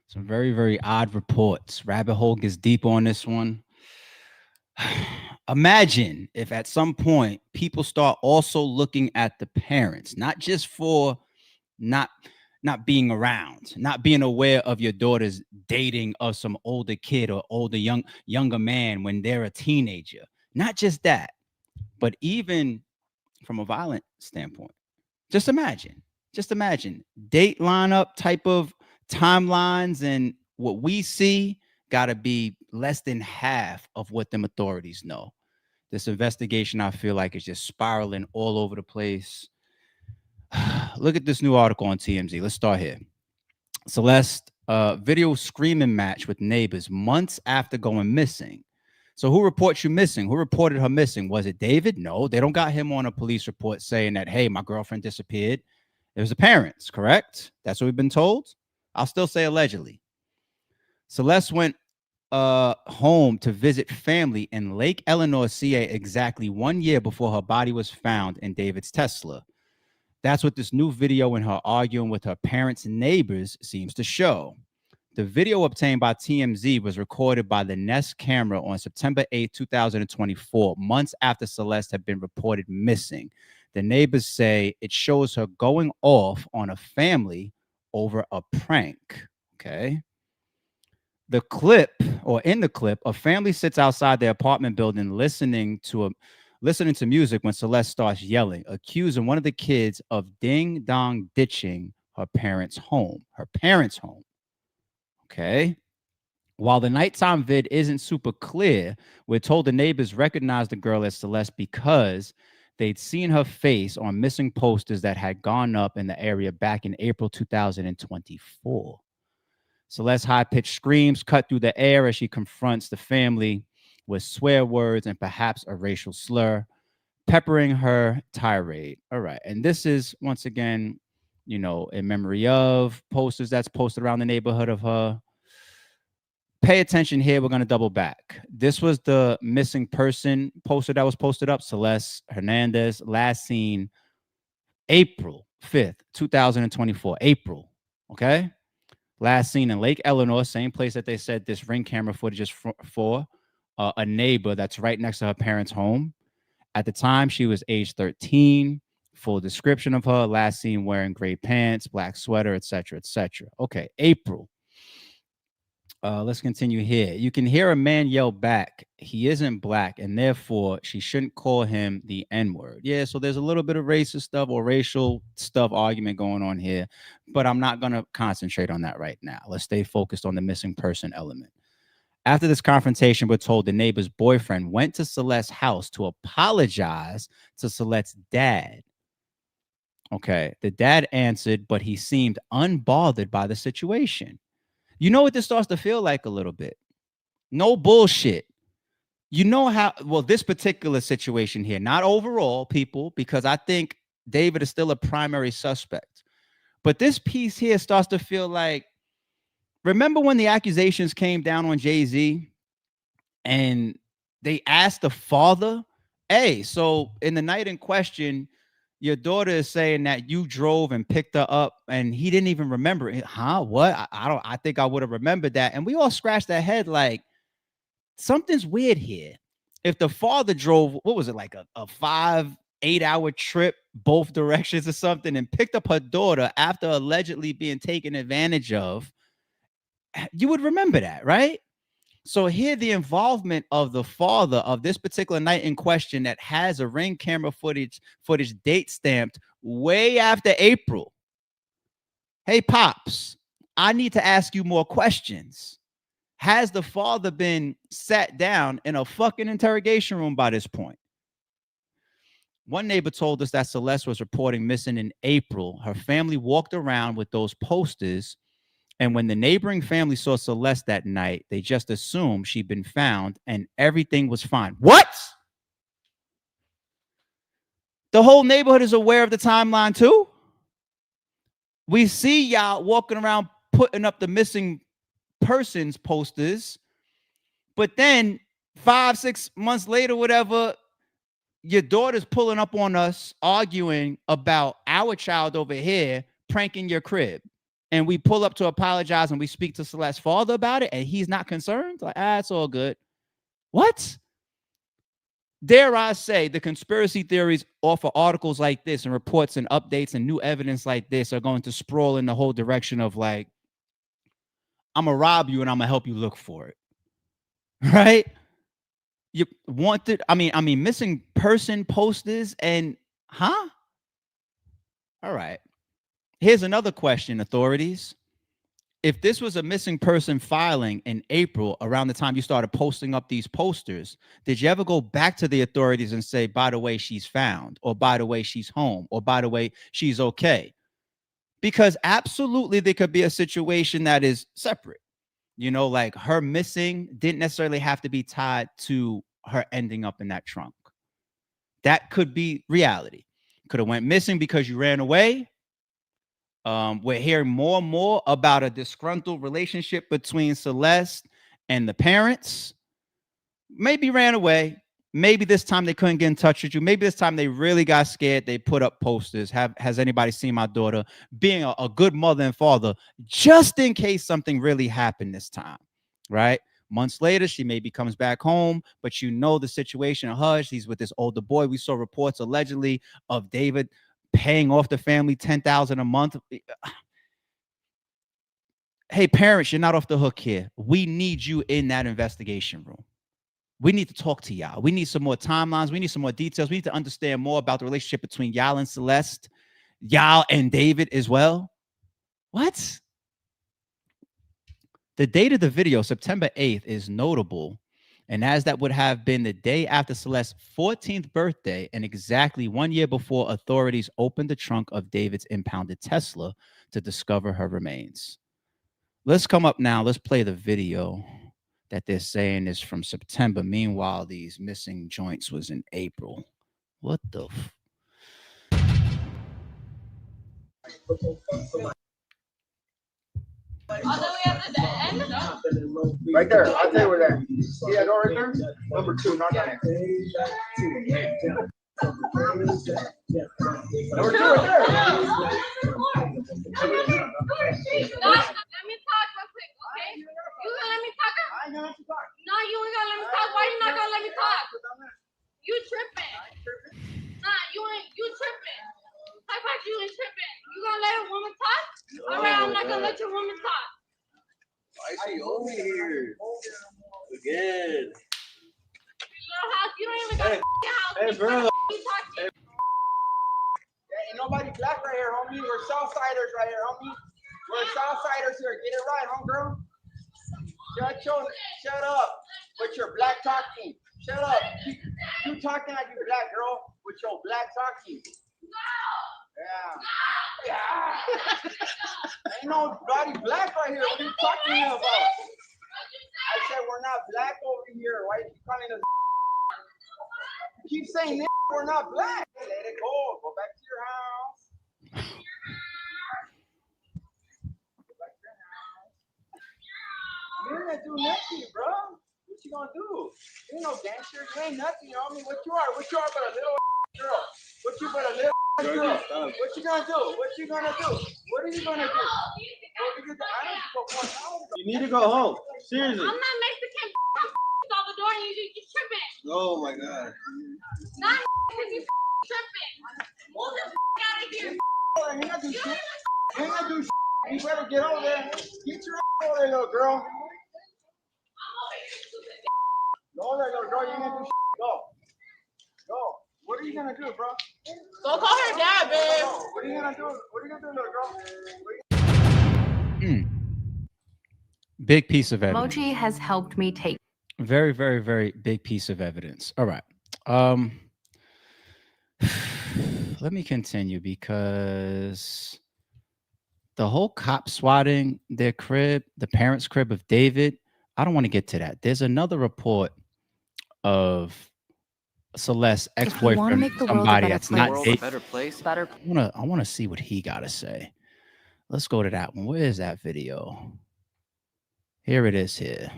Some very, very odd reports. Rabbit hole gets deep on this one. Imagine if at some point people start also looking at the parents, not just for not not being around, not being aware of your daughter's dating of some older kid or younger man when they're a teenager. Not just that, but even from a violent standpoint. Just imagine, just imagine date lineup type of timelines, and what we see got to be less than half of what them authorities know. This investigation, I feel like, is just spiraling all over the place. Look at this new article on TMZ. Let's start here. Celeste, video screaming match with neighbors months after going missing. So who reports you missing? Who reported her missing? Was it David? No, they don't got him on a police report saying that, hey, my girlfriend disappeared. It was the parents, correct? That's what we've been told. I'll still say allegedly. Celeste went home to visit family in Lake Eleanor, CA, exactly 1 year before her body was found in David's Tesla. That's what this new video in her arguing with her parents' neighbors seems to show. The video obtained by TMZ was recorded by the Nest camera on September 8, 2024, months after Celeste had been reported missing. The neighbors say it shows her going off on a family over a prank. Okay. The clip, or in the clip, a family sits outside their apartment building listening to music when Celeste starts yelling, accusing one of the kids of ding dong ditching her parents' home. Okay. While the nighttime vid isn't super clear, we're told the neighbors recognized the girl as Celeste because they'd seen her face on missing posters that had gone up in the area back in April 2024. Celeste's high-pitched screams cut through the air as she confronts the family with swear words and perhaps a racial slur, peppering her tirade. All right. And this is, once again, in memory of posters that's posted around the neighborhood of her. Pay attention here. We're going to double back. This was the missing person poster that was posted up. Celeste Hernandez, last seen April 5th, 2024. April. Okay. Last seen in Lake Eleanor, same place that they said this Ring camera footage is for, a neighbor that's right next to her parents' home. At the time, she was age 13. Full description of her: last seen wearing gray pants, black sweater, etc., etc. Okay, April. Let's continue here. You can hear a man yell back, he isn't black, and therefore she shouldn't call him the N-word. Yeah, so there's a little bit of racist stuff or racial stuff argument going on here, but I'm not going to concentrate on that right now. Let's stay focused on the missing person element. After this confrontation, we're told the neighbor's boyfriend went to Celeste's house to apologize to Celeste's dad. Okay, the dad answered, but he seemed unbothered by the situation. You know what this starts to feel like a little bit? No bullshit. You know how, well, this particular situation here, not overall, people, because I think David is still a primary suspect. But this piece here starts to feel like, remember when the accusations came down on Jay-Z and they asked the father, hey, so in the night in question, your daughter is saying that you drove and picked her up and he didn't even remember it. Huh? What? I think I would have remembered that. And we all scratched our head like, something's weird here. If the father drove, what was it, like a 5-8 hour trip both directions or something, and picked up her daughter after allegedly being taken advantage of, you would remember that, right? So here, the involvement of the father of this particular night in question that has a Ring camera footage date stamped way after April. Hey, Pops, I need to ask you more questions. Has the father been sat down in a fucking interrogation room by this point? One neighbor told us that Celeste was reporting missing in April. Her family walked around with those posters, and when the neighboring family saw Celeste that night, they just assumed she'd been found and everything was fine. What? The whole neighborhood is aware of the timeline too? We see y'all walking around putting up the missing persons posters, but then 5-6 months later, whatever, your daughter's pulling up on us arguing about our child over here pranking your crib. and we pull up to apologize and we speak to Celeste's father about it, and he's not concerned. Like, it's all good. What? Dare I say the conspiracy theories off of articles like this and reports and updates and new evidence like this are going to sprawl in the whole direction of like, I'm gonna rob you and I'm gonna help you look for it. Right? You wanted, I mean, missing person posters and huh? All right. Here's another question, authorities. If this was a missing person filing in April, around the time you started posting up these posters, did you ever go back to the authorities and say, by the way, she's found, or by the way, she's home, or by the way, she's okay? Because absolutely there could be a situation that is separate. You know, like her missing didn't necessarily have to be tied to her ending up in that trunk. That could be reality. Could have went missing because you ran away. We're hearing more and more about a disgruntled relationship between Celeste and the parents. Maybe ran away. Maybe this time they couldn't get in touch with you. Maybe this time they really got scared. They put up posters. Has anybody seen my daughter? Being a good mother and father, just in case something really happened this time, right? Months later, she maybe comes back home, but you know the situation of Hush. He's with this older boy. We saw reports allegedly of David paying off the family $10,000 a month. Hey, parents, you're not off the hook here. We need you in that investigation room. We need to talk to y'all. We need some more timelines. We need some more details. We need to understand more about the relationship between y'all and Celeste, y'all and David as well. What? The date of the video, September 8th, is notable. And as that would have been the day after Celeste's 14th birthday and exactly 1 year before authorities opened the trunk of David's impounded Tesla to discover her remains. Let's come up now. Let's play the video that they're saying is from September. Meanwhile, these missing joints was in April. What the Right there. I'll tell you where that. See that door right there? Number 2, not that. Number 2 right there. Let me talk real quick, okay? You gonna let me talk? I ain't gonna let you talk. No, you ain't gonna let me talk. Why you not gonna let me talk? You tripping? Nah, you tripping? How about you ain't tripping? You gonna let a woman talk? All right, I'm not gonna let your woman talk. Why is she over here? Again. Little house, you don't even got a house. Hey, bro. You talking? Ain't nobody black right here, homie. We're Southsiders right here, homie. We're Southsiders here. Get it right, homegirl. Shut up with your black talking. Shut up. You talking like you black girl with your black talking. Yeah. Ain't nobody black right here. What are you talking about? I said we're not black over here. Why are you calling us? You keep saying this, we're not black. Let it go. Go back to your house. You ain't gonna do nothing, bro. What you gonna do? You ain't no gangster. You ain't nothing, homie. What you are? What you are but a little girl? What you but a little girl? What you gonna do? What you gonna do? What are you gonna do? You need to go home. Seriously. I'm not Mexican. Out the door and you tripping. Oh my God. Not you tripping. Move the out of here. You ain't gonna do shit. You ain't gonna do shit. You better get over there. Get your ass over there, little girl. Go over there, little girl. You ain't gonna do shit. Go. Go. What are you gonna do, bro? Go call her dad, babe. What are you gonna do? What are you gonna do, little girl? Big piece of evidence. Mochi has helped me take. Very, very, very big piece of evidence. All right. Let me continue because the whole cop swatting their crib, the parents' crib of David, I don't want to get to that. There's another report of Celeste's ex-boyfriend, somebody that's not a better place. I want to see what he got to say. Let's go to that one. Where is that video? Here it is here.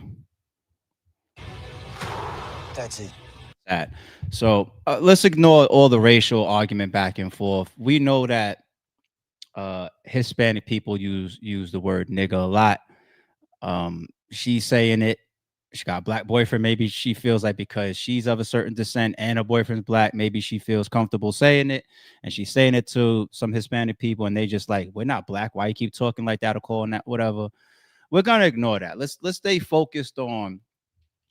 That's it. That. So let's ignore all the racial argument back and forth. We know that Hispanic people use the word nigga a lot. She's saying it. She got a black boyfriend. Maybe she feels like because she's of a certain descent and her boyfriend's black, maybe she feels comfortable saying it. And she's saying it to some Hispanic people, and they just like, we're not black. Why you keep talking like that or calling that whatever? We're gonna ignore that. Let's stay focused on,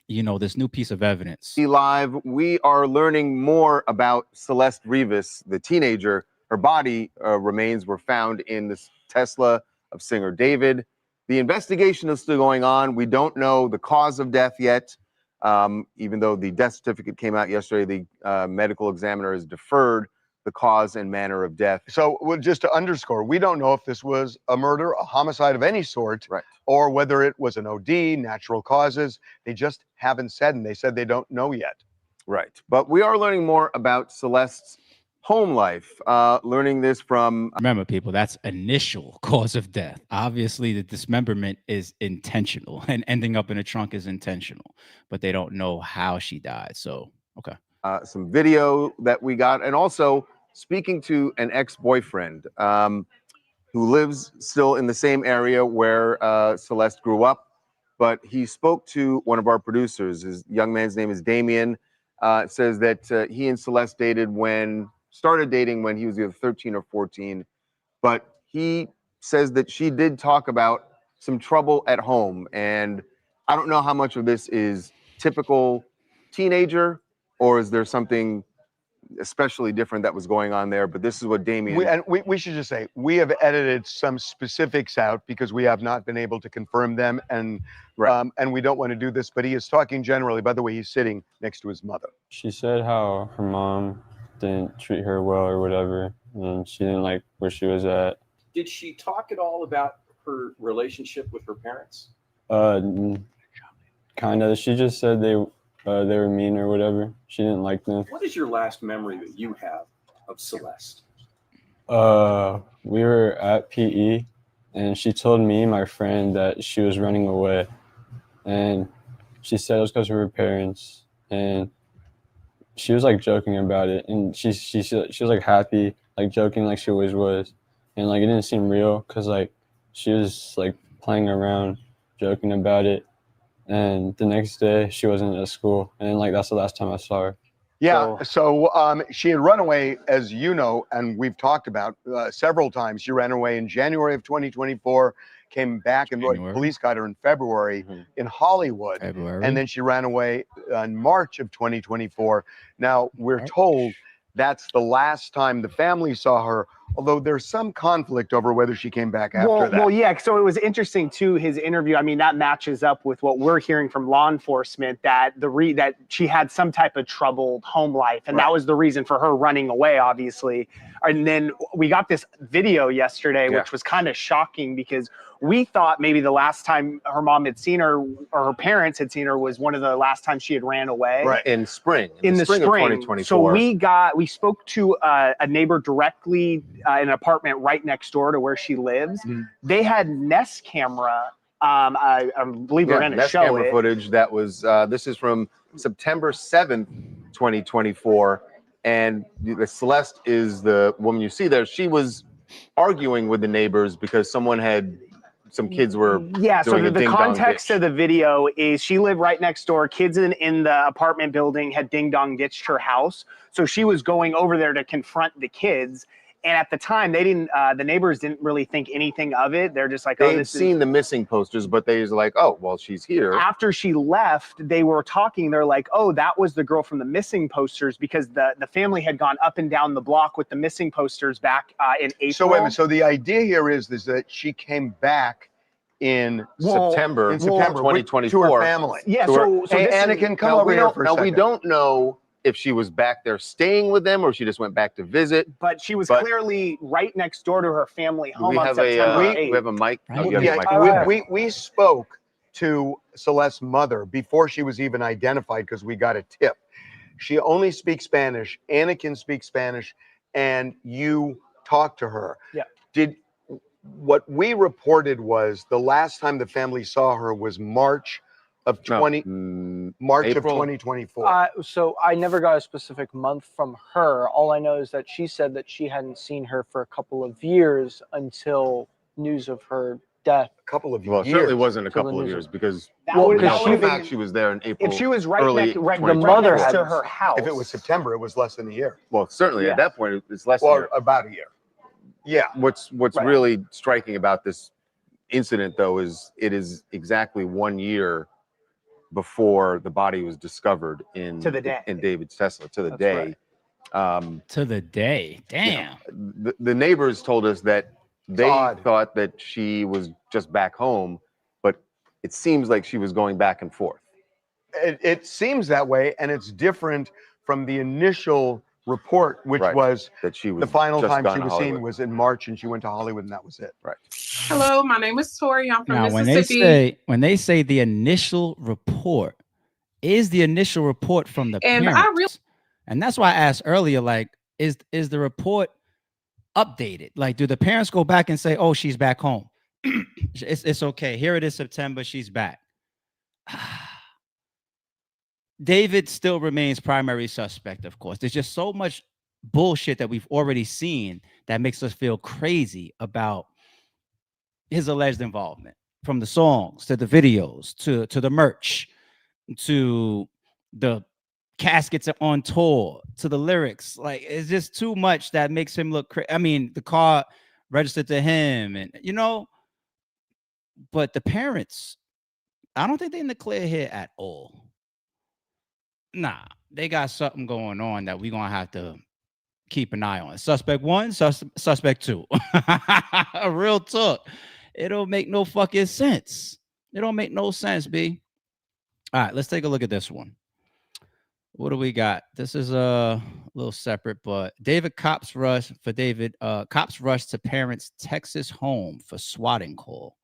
this new piece of evidence. Live, we are learning more about Celeste Rivas, the teenager. Her body remains were found in this Tesla of singer David. The investigation is still going on. We don't know the cause of death yet. Even though the death certificate came out yesterday, the medical examiner has deferred the cause and manner of death. So just to underscore, we don't know if this was a murder, a homicide of any sort, Right. or whether it was an OD, natural causes. They just haven't said, and they said they don't know yet. Right. But we are learning more about Celeste's home life, learning this from... Remember, people, that's initial cause of death. Obviously, the dismemberment is intentional, and ending up in a trunk is intentional, but they don't know how she died. So, okay. Some video that we got, and also speaking to an ex-boyfriend who lives still in the same area where Celeste grew up, but he spoke to one of our producers. His young man's name is Damien. It says that he and Celeste started dating when he was either 13 or 14, but he says that she did talk about some trouble at home, and I don't know how much of this is typical teenager, or is there something especially different that was going on there? But this is what Damien... We should just say, we have edited some specifics out because we have not been able to confirm them, and and we don't want to do this, but he is talking generally. By the way, he's sitting next to his mother. She said how her mom didn't treat her well or whatever, and she didn't like where she was at. Did she talk at all about her relationship with her parents? Kind of. She just said they were mean or whatever. She didn't like them. What is your last memory that you have of Celeste? We were at PE, and she told me, my friend, that she was running away, and she said it was because of her parents, and she was like joking about it, and she was like happy, like joking like she always was, and like it didn't seem real because like she was like playing around, joking about it, and the next day she wasn't at school, and like that's the last time I saw her. Yeah, so she had run away, as you know, and we've talked about several times. She ran away in January of 2024, came back, and police got her in February in Hollywood. And then she ran away in March of 2024. Now, we're told that's the last time the family saw her, although there's some conflict over whether she came back after that. Well, yeah, so it was interesting, too, his interview. I mean, that matches up with what we're hearing from law enforcement, that that she had some type of troubled home life, and that was the reason for her running away, obviously. And then we got this video yesterday, which was kind of shocking because we thought maybe the last time her mom had seen her or her parents had seen her was one of the last times she had ran away. Right, in the spring of 2024. So we spoke to a neighbor directly in an apartment right next door to where she lives. They had Nest camera. I believe we're going to show camera footage that was, this is from September 7th, 2024. And Celeste is the woman you see there. She was arguing with the neighbors because some kids were so the context of the video is she lived right next door. Kids in the apartment building had ding-dong ditched her house. So she was going over there to confront the kids. And at the time, they didn't. The neighbors didn't really think anything of it. They're just like, they'd seen the missing posters, but they was like, oh, well, she's here. After she left, they were talking. They're like, oh, that was the girl from the missing posters, because the family had gone up and down the block with the missing posters back in April. So wait a minute. So the idea here is that she came back in September 2024 to her family. Yeah. So Anakin, come over here for a second. Now we don't know if she was back there staying with them or she just went back to visit. But she was clearly right next door to her family home on September 8th. We have a mic. We spoke to Celeste's mother before she was even identified because we got a tip. She only speaks Spanish. Anakin speaks Spanish, and you talked to her. Yeah. What we reported was the last time the family saw her was March of No, 20 March of April. 2024. So I never got a specific month from her. All I know is that she said that she hadn't seen her for a couple of years until news of her death. A couple of Well, it years. certainly wasn't a Till the couple of news years of- because Well, we know that for a would've fact been- she was there in April. If she was right early next, right, The 2024. mother next had- to her house. If it was September, it was less than a year. Well, certainly Yeah. at that point it's less than a Or year. about a year. Yeah. What's Right. really striking about this incident, though, is it is exactly 1 year before the body was discovered in To the day. in David's Tesla to the That's day. To the day. Damn. The neighbors told us that they odd. thought that she was just back home, but it seems like she was going back and forth. It seems that way, and it's different from the initial report, which Right. was That she was the final just time gone she to was seen Hollywood. was in March, and she went to Hollywood, and that was it. Right. Hello, my name is Tori. I'm from Now, Mississippi. when they say the initial report, is the initial report from the And I parents? And that's why I asked earlier, like, is the report updated? Like, do the parents go back and say, "Oh, she's back home. it's okay. Here it is, September. She's back." David still remains primary suspect, of course. There's just so much bullshit that we've already seen that makes us feel crazy about his alleged involvement, from the songs to the videos to the merch to the caskets on tour to the lyrics. Like, it's just too much that makes him look crazy. I mean, the car registered to him, and but the parents, I don't think they're in the clear here at all. Nah, they got something going on that we're gonna have to keep an eye on. Suspect 1, suspect 2. Real talk. It don't make no fucking sense. It don't make no sense, B. All right, let's take a look at this one. What do we got? This is a little separate, but cops rush to parents' Texas home for swatting call.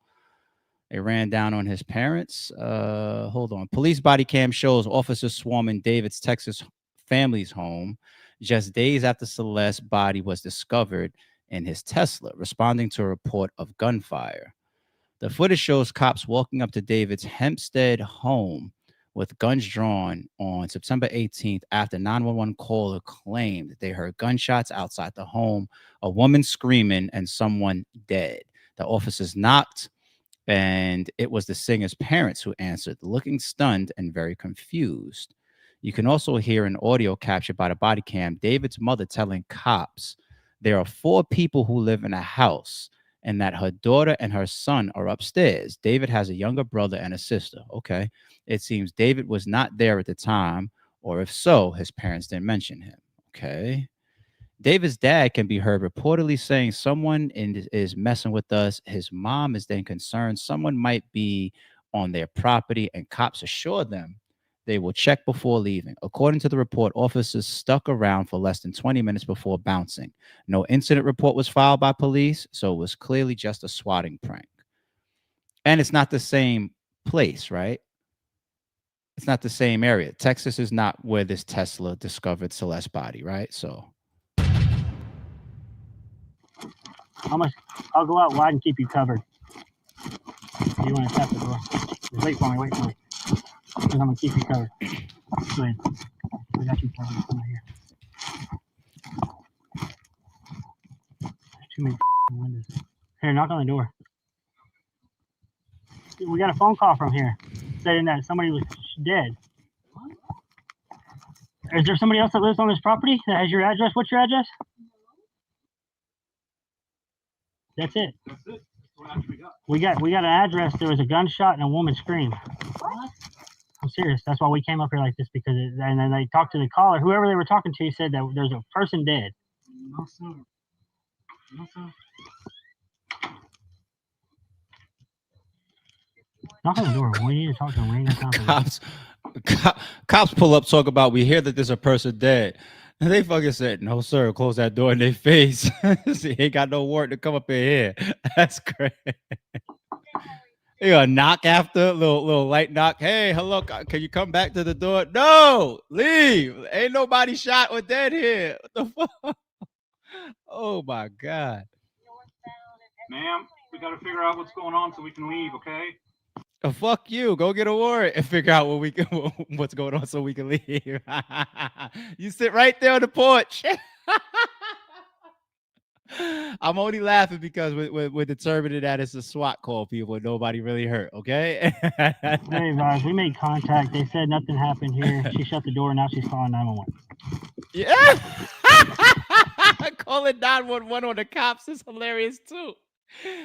They ran down on his parents. Hold on. Police body cam shows officers swarming David's Texas family's home just days after Celeste's body was discovered in his Tesla, responding to a report of gunfire. The footage shows cops walking up to David's Hempstead home with guns drawn on September 18th after 911 caller claimed they heard gunshots outside the home, a woman screaming, and someone dead. The officers knocked, and it was the singer's parents who answered, looking stunned and very confused. You can also hear an audio captured by the body cam, David's mother telling cops there are 4 people who live in a house and that her daughter and her son are upstairs. David has a younger brother and a sister. Okay. It seems David was not there at the time, or if so, his parents didn't mention him. Okay. David's dad can be heard reportedly saying someone is messing with us. His mom is then concerned someone might be on their property, and cops assure them they will check before leaving. According to the report, officers stuck around for less than 20 minutes before bouncing. No incident report was filed by police, so it was clearly just a swatting prank. And it's not the same place, right? It's not the same area. Texas is not where this Tesla discovered Celeste's body, right? So I'll go out wide and keep you covered. You want to tap the door? Just wait for me, because I'm going to keep you covered. Go ahead. I got you covered. Come right here. There's too many windows. Here, knock on the door. We got a phone call from here saying that somebody was dead. Is there somebody else that lives on this property that has your address? What's your address? That's it. That's it. That's what actually got. We got an address. There was a gunshot and a woman scream. What? I'm serious. That's why we came up here like this, because and then they talked to the caller. Whoever they were talking to said that there's a person dead. No, sir. No, sir. Knock on the door. We need to talk to them. We ain't got time for cops pull up, talk about, we hear that there's a person dead. And they fucking said, no, sir, close that door in their face. See, ain't got no warrant to come up in here. That's crazy. You gonna knock after, little light knock. Hey, hello, can you come back to the door? No, leave. Ain't nobody shot or dead here. What the fuck? Oh my God. Ma'am, we got to figure out what's going on so we can leave, okay? Fuck you. Go get a warrant and figure out what's going on so we can leave. You sit right there on the porch. I'm only laughing because we're determining that it's a SWAT call, people. Nobody really hurt, okay? Hey, guys, we made contact. They said nothing happened here. She shut the door. Now she's calling 911. Yeah. Calling 911 on the cops is hilarious, too.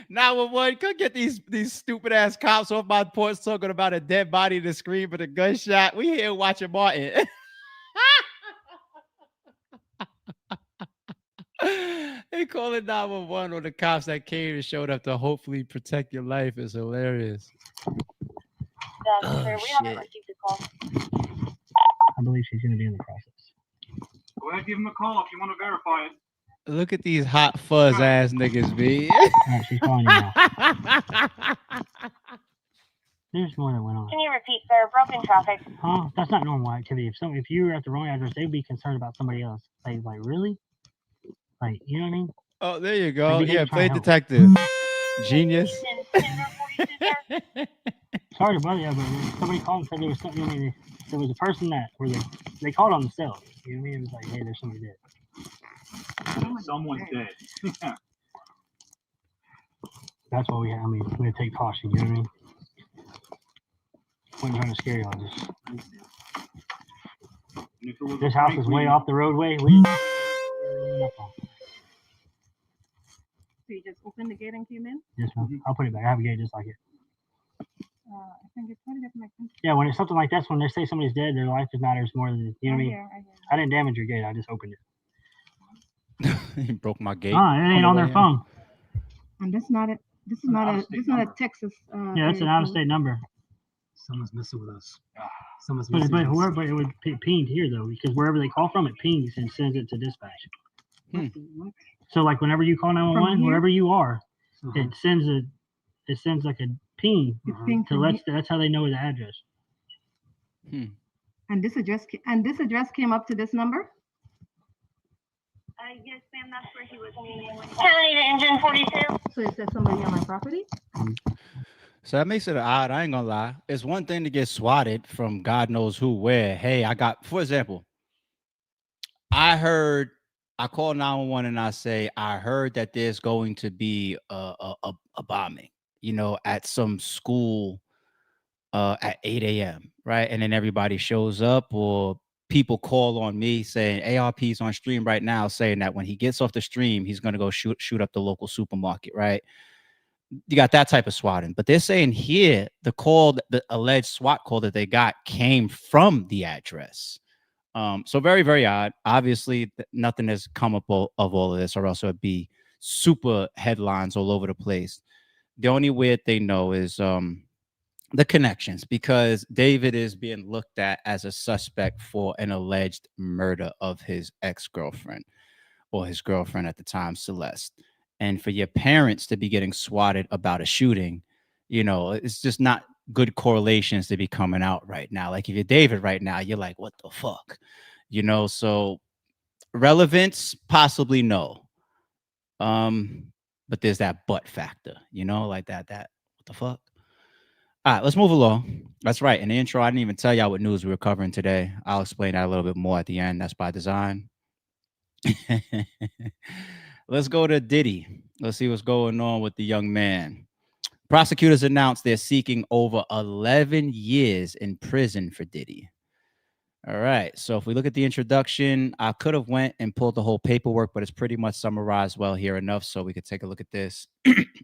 911, could get these stupid ass cops off my porch talking about a dead body in the screen but a gunshot. We here watching Martin. They calling 911 on the cops that came and showed up to hopefully protect your life is hilarious. Oh, we haven't received a call. I believe she's going to be in the process. Go ahead, give him a call if you want to verify it. Look at these hot fuzz ass niggas, B. Right, she's calling you now. There's more that went on. Can you repeat, sir? Broken traffic. Huh? That's not normal activity. If you were at the wrong address, they'd be concerned about somebody else. Like really? Like, you know what I mean? Oh, there you go. Maybe Yeah, they try play to help. Detective. Genius. Sorry to bother you, but somebody called and said there was something. I mean, there was a person that they called on themselves. You know what I mean? It was like, hey, there's somebody dead. Someone's dead. That's what we have. I mean, we're gonna take caution. You know what I mean? Wasn't trying to scare you. This house is way off the roadway. So you just opened the gate and came in? Yes, ma'am. I'll put it back. I have a gate just like it. I think it's probably doesn't make sense. Yeah, when it's something like this, when they say somebody's dead, their life just matters more than, you know what I mean? I didn't damage your gate. I just opened it. He broke my gate. It ain't on their phone. And this is not a Texas. Yeah, that's an out-of-state number. Someone's messing with us. But it would ping here though, because wherever they call from, it pings and sends it to dispatch. So like whenever you call 911, wherever you are, it sends like a ping that's how they know the address. And this address came up to this number? Yes, ma'am, that's where he was meeting. County to engine 42. So it says somebody on my property? So that makes it odd. I ain't gonna lie. It's one thing to get swatted from God knows who, where. Hey, for example, I call 911 and I say, I heard that there's going to be a bombing, at some school at 8 a.m., right? And then everybody shows up, or people call on me saying ARP's on stream right now, saying that when he gets off the stream, he's going to go shoot up the local supermarket, right? You got that type of swatting. But they're saying here, the alleged SWAT call that they got came from the address. So very, very odd. Obviously, nothing has come up of all of this, or else it would be super headlines all over the place. The only weird thing, though, is the connections, because David is being looked at as a suspect for an alleged murder of his ex-girlfriend, or his girlfriend at the time, Celeste. And for your parents to be getting swatted about a shooting, it's just not good correlations to be coming out right now. Like if you're David right now, you're like, what the fuck? So relevance, possibly no. But there's that but factor, like that, what the fuck? All right, let's move along. That's right. In the intro, I didn't even tell y'all what news we were covering today. I'll explain that a little bit more at the end. That's by design. Let's go to Diddy. Let's see what's going on with the young man. Prosecutors announced they're seeking over 11 years in prison for Diddy. All right. So if we look at the introduction, I could have went and pulled the whole paperwork, but it's pretty much summarized well here enough so we could take a look at this.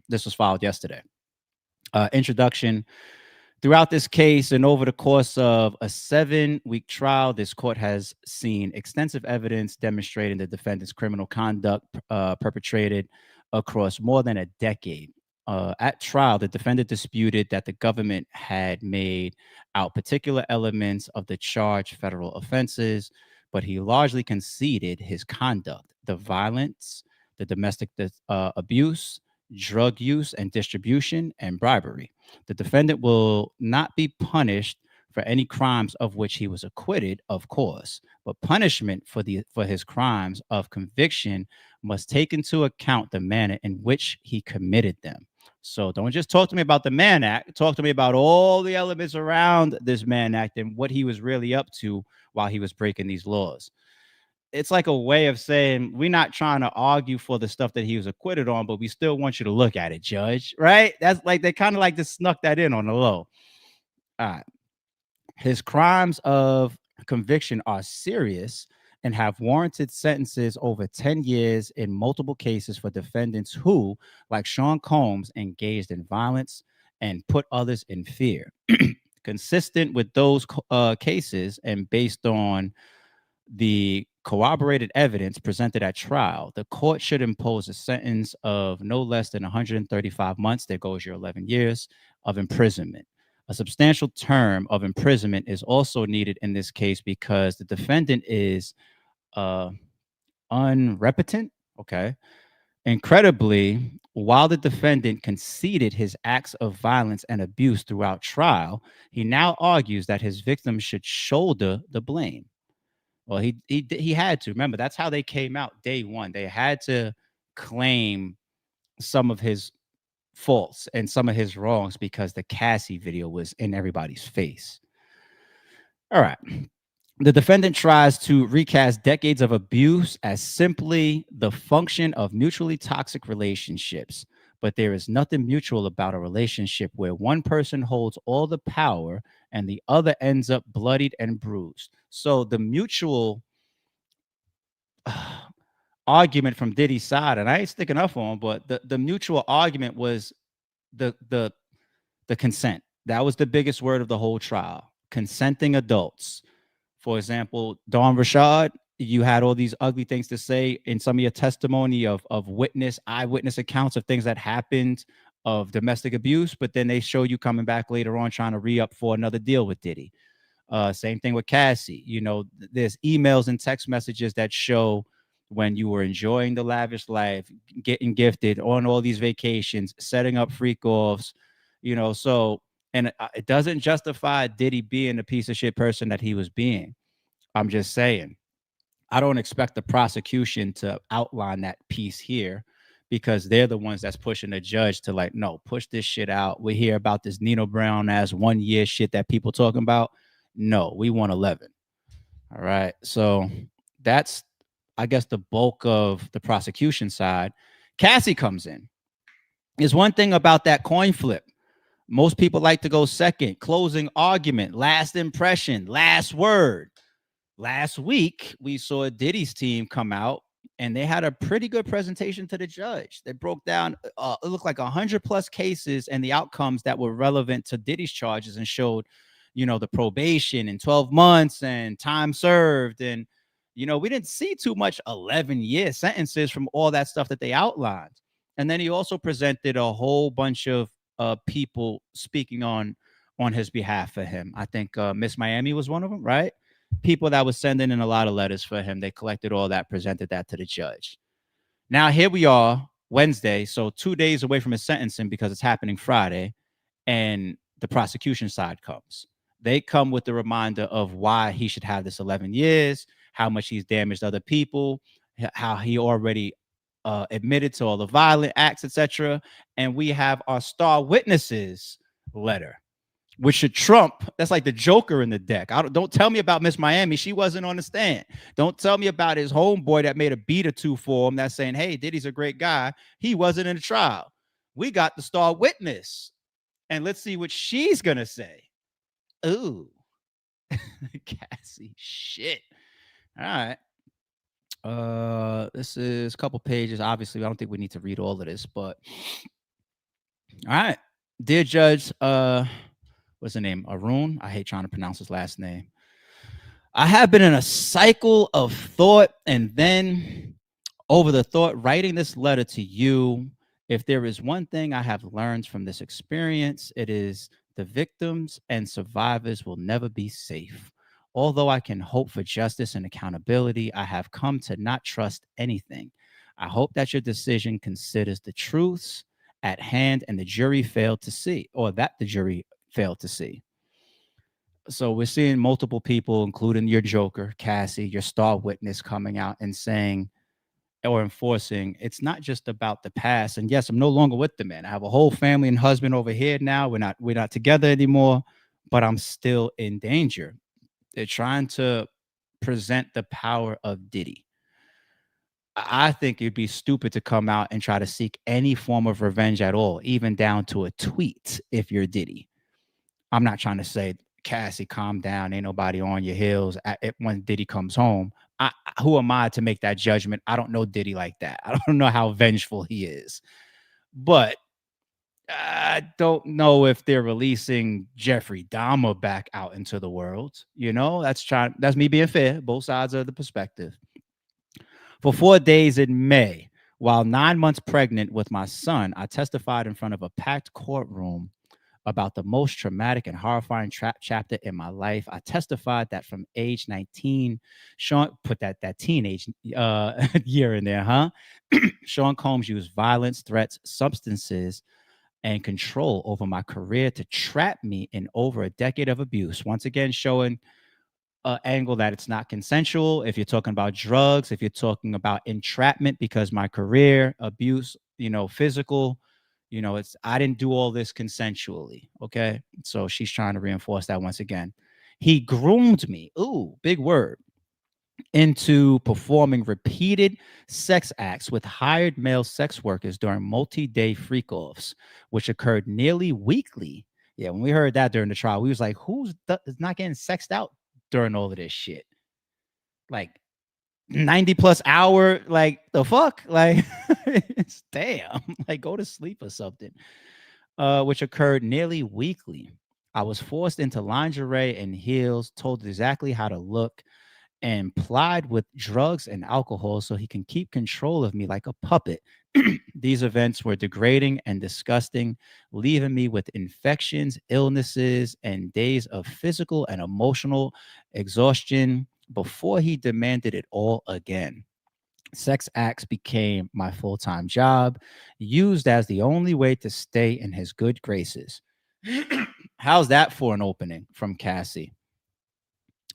This was filed yesterday. Introduction. Throughout this case and over the course of a 7-week trial, this court has seen extensive evidence demonstrating the defendant's criminal conduct perpetrated across more than a decade. At trial, the defendant disputed that the government had made out particular elements of the charged federal offenses, but he largely conceded his conduct, the violence, the domestic abuse, drug use and distribution, and bribery. The defendant will not be punished for any crimes of which he was acquitted, of course, but punishment for his crimes of conviction must take into account the manner in which he committed them. So don't just talk to me about the Mann Act. Talk to me about all the elements around this Mann Act and what he was really up to while he was breaking these laws. It's like a way of saying we're not trying to argue for the stuff that he was acquitted on, but we still want you to look at it, Judge. Right? That's like they kind of like just snuck that in on the low. All right. His crimes of conviction are serious and have warranted sentences over 10 years in multiple cases for defendants who, like Sean Combs, engaged in violence and put others in fear. Consistent with those cases and based on the corroborated evidence presented at trial, the court should impose a sentence of no less than 135 months. There goes your 11 years of imprisonment. A substantial term of imprisonment is also needed in this case because the defendant is unrepentant. Okay. Incredibly, while the defendant conceded his acts of violence and abuse throughout trial, he now argues that his victim should shoulder the blame. Well, he had to. Remember, that's how they came out day one. They had to claim some of his faults and some of his wrongs because the Cassie video was in everybody's face. All right. The defendant tries to recast decades of abuse as simply the function of mutually toxic relationships. But there is nothing mutual about a relationship where one person holds all the power and the other ends up bloodied and bruised. So the mutual argument from Diddy's side, and I ain't sticking up for him, but the mutual argument was the consent. That was the biggest word of the whole trial. Consenting adults. For example, Dawn Rashad, you had all these ugly things to say in some of your testimony of eyewitness accounts of things that happened of domestic abuse, but then they show you coming back later on trying to re-up for another deal with Diddy. Same thing with Cassie. You know, there's emails and text messages that show when you were enjoying the lavish life, getting gifted on all these vacations, setting up freak offs, you know, so, and it doesn't justify Diddy being the piece of shit person that he was being. I'm just saying, I don't expect the prosecution to outline that piece here because they're the ones that's pushing the judge to like, no, push this shit out. We hear about this Nino Brown ass 1 year shit that people talking about. No, we want 11. All right. So that's, I guess, the bulk of the prosecution side. Cassie comes in. There's one thing about that coin flip. Most people like to go second. Closing argument, last impression, last word. Last week, we saw Diddy's team come out and they had a pretty good presentation to the judge. They broke down, it looked like 100+ cases and the outcomes that were relevant to Diddy's charges and showed, you know, the probation and 12 months and time served. And, you know, we didn't see too much 11-year sentences from all that stuff that they outlined. And then he also presented a whole bunch of people speaking on his behalf for him. I think Miss Miami was one of them, right? People that was sending in a lot of letters for him. They collected all that, presented that to the judge. Now here we are, Wednesday, so 2 days away from his sentencing because it's happening Friday, and the prosecution side comes. They come with the reminder of why he should have this 11 years, how much he's damaged other people, how he already admitted to all the violent acts, etc. And we have our star witnesses letter, which should trump. That's like the Joker in the deck. Don't tell me about Miss Miami. She wasn't on the stand. Don't tell me about his homeboy that made a beat or two for him that's saying, hey, Diddy's a great guy. He wasn't in the trial. We got the star witness. And let's see what she's going to say. Ooh. Cassie. Shit. All right. This is a couple pages. Obviously, I don't think we need to read all of this, but all right. Dear Judge, what's the name? Arun. I hate trying to pronounce his last name. I have been in a cycle of thought and then over the thought writing this letter to you. If there is one thing I have learned from this experience, it is the victims and survivors will never be safe. Although I can hope for justice and accountability, I have come to not trust anything. I hope that your decision considers the truths at hand and the jury failed to see, or that the jury failed to see. So we're seeing multiple people, including your Joker, Cassie, your star witness, coming out and saying or enforcing, it's not just about the past. And yes, I'm no longer with the man. I have a whole family and husband over here now. We're not together anymore, but I'm still in danger. They're trying to present the power of Diddy. I think it'd be stupid to come out and try to seek any form of revenge at all, even down to a tweet if you're Diddy. I'm not trying to say, Cassie, calm down. Ain't nobody on your heels when Diddy comes home. Who am I to make that judgment? I don't know Diddy like that. I don't know how vengeful he is. But I don't know if they're releasing Jeffrey Dahmer back out into the world. You know, that's me being fair, both sides of the perspective. For 4 days in May, while 9 months pregnant with my son, I testified in front of a packed courtroom about the most traumatic and horrifying chapter in my life. I testified that from age 19, Sean put that teenage year in there, huh? Sean Combs used violence, threats, substances, and control over my career to trap me in over a decade of abuse. Once again, showing angle that it's not consensual. If you're talking about drugs, if you're talking about entrapment, because my career, abuse, physical, I didn't do all this consensually. Okay. So she's trying to reinforce that once again. He groomed me. Ooh, big word. Into performing repeated sex acts with hired male sex workers during multi-day freak-offs, which occurred nearly weekly. Yeah, when we heard that during the trial, we was like, who's not getting sexed out during all of this shit? Like 90 plus hour, like the fuck? Like it's damn, like go to sleep or something. Which occurred nearly weekly. I was forced into lingerie and heels, told exactly how to look, and plied with drugs and alcohol so he can keep control of me like a puppet. These events were degrading and disgusting, leaving me with infections, illnesses, and days of physical and emotional exhaustion before he demanded it all again. Sex acts became my full-time job, used as the only way to stay in his good graces. How's that for an opening from Cassie?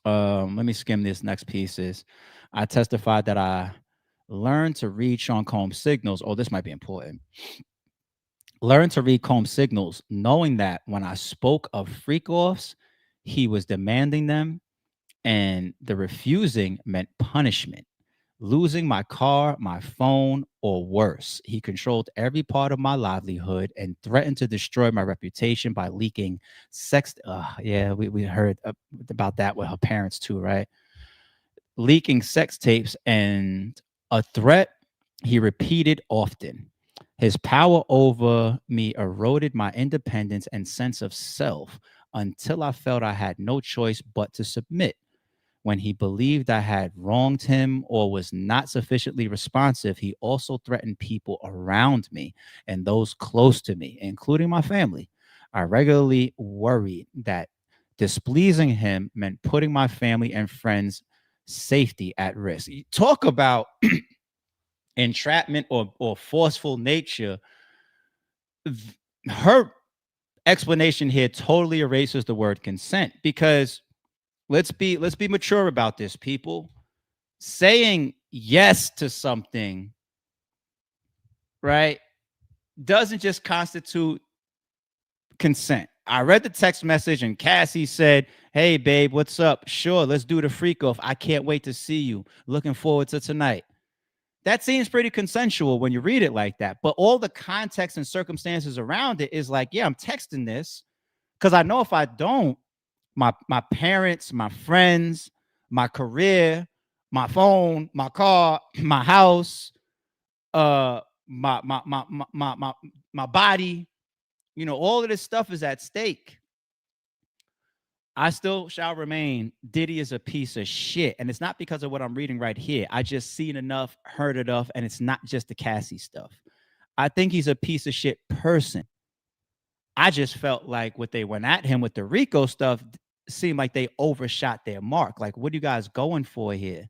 Let me skim this next pieces. I testified that I learned to read Sean Combs' signals. Oh, this might be important. Learn to read Combs' signals, knowing that when I spoke of freak-offs, he was demanding them, and the refusing meant punishment. Losing my car, my phone, or worse. He controlled every part of my livelihood and threatened to destroy my reputation by leaking sex. Yeah, we heard about that with her parents too, right? Leaking sex tapes, and a threat he repeated often. His power over me eroded my independence and sense of self until I felt I had no choice but to submit. When he believed I had wronged him or was not sufficiently responsive, he also threatened people around me and those close to me, including my family. I regularly worried that displeasing him meant putting my family and friends' safety at risk. You talk about entrapment or forceful nature. Her explanation here totally erases the word consent, because let's be mature about this, people. Saying yes to something, right, doesn't just constitute consent. I read the text message and Cassie said, "Hey, babe, what's up? Sure, let's do the freak off. I can't wait to see you. Looking forward to tonight." That seems pretty consensual when you read it like that. But all the context and circumstances around it is like, yeah, I'm texting this because I know if I don't, my parents, my friends, my career, my phone, my car, my house, my body, all of this stuff is at stake. I still shall remain. Diddy is a piece of shit. And it's not because of what I'm reading right here. I just seen enough, heard enough, and it's not just the Cassie stuff. I think he's a piece of shit person. I just felt like what they went at him with the Rico stuff seemed like they overshot their mark. Like, what are you guys going for here?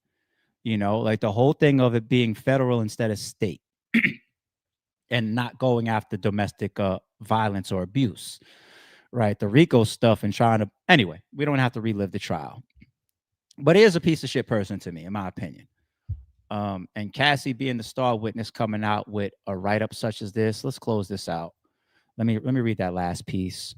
Like the whole thing of it being federal instead of state and not going after domestic violence or abuse. Right, the Rico stuff and trying to. Anyway, we don't have to relive the trial. But he is a piece of shit person to me, in my opinion. And Cassie being the star witness coming out with a write-up such as this. Let's close this out. Let me read that last piece.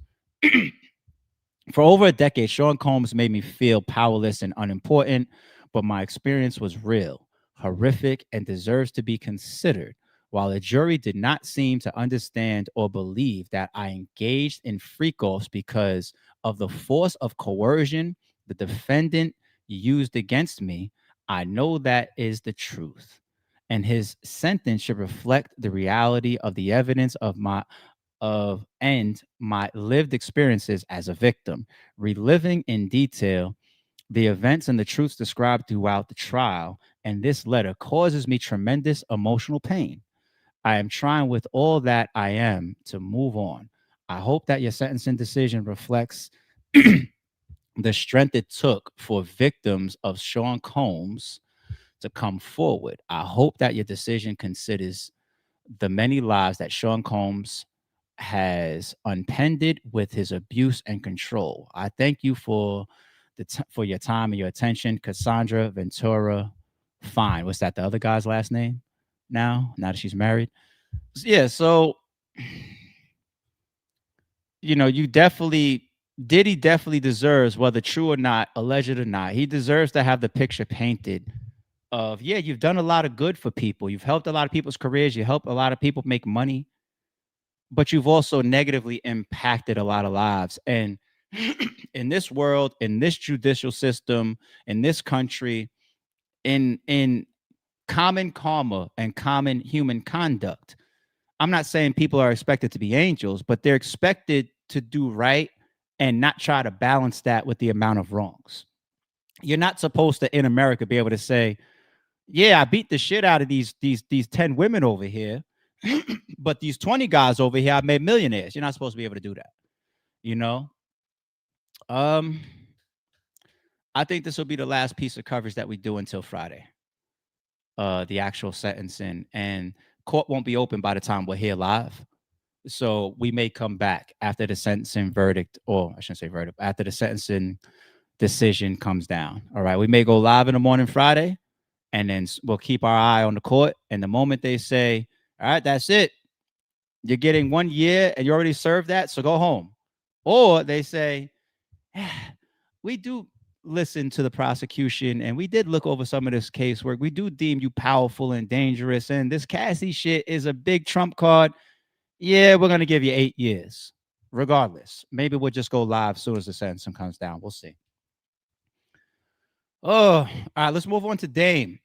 For over a decade, Sean Combs made me feel powerless and unimportant, but my experience was real, horrific, and deserves to be considered. While the jury did not seem to understand or believe that I engaged in freak-offs because of the force of coercion the defendant used against me, I know that is the truth. And his sentence should reflect the reality of the evidence of my lived experiences as a victim, reliving in detail the events and the truths described throughout the trial. And this letter causes me tremendous emotional pain. I am trying with all that I am to move on. I hope that your sentencing decision reflects the strength it took for victims of Sean Combs to come forward. I hope that your decision considers the many lives that Sean Combs has unpended with his abuse and control. I thank you for for your time and your attention. Cassandra Ventura Fine. What's that? The other guy's last name now that she's married? Yeah, so Diddy definitely deserves, whether true or not, alleged or not, he deserves to have the picture painted of, yeah, you've done a lot of good for people. You've helped a lot of people's careers. You helped a lot of people make money, but you've also negatively impacted a lot of lives. And in this world, in this judicial system, in this country, in common karma and common human conduct, I'm not saying people are expected to be angels, but they're expected to do right and not try to balance that with the amount of wrongs. You're not supposed to, in America, be able to say, yeah, I beat the shit out of these 10 women over here, but these 20 guys over here, I made millionaires. You're not supposed to be able to do that. I think this will be the last piece of coverage that we do until Friday. The actual sentencing, and court won't be open by the time we're here live. So we may come back after the sentencing verdict, or I shouldn't say verdict, after the sentencing decision comes down. All right. We may go live in the morning Friday, and then we'll keep our eye on the court. And the moment they say, all right, that's it, you're getting 1 year and you already served that, so go home. Or they say, we do listen to the prosecution and we did look over some of this casework. We do deem you powerful and dangerous, and this Cassie shit is a big trump card. Yeah, we're going to give you 8 years. Regardless, maybe we'll just go live as soon as the sentencing comes down. We'll see. Oh, all right, let's move on to Dame.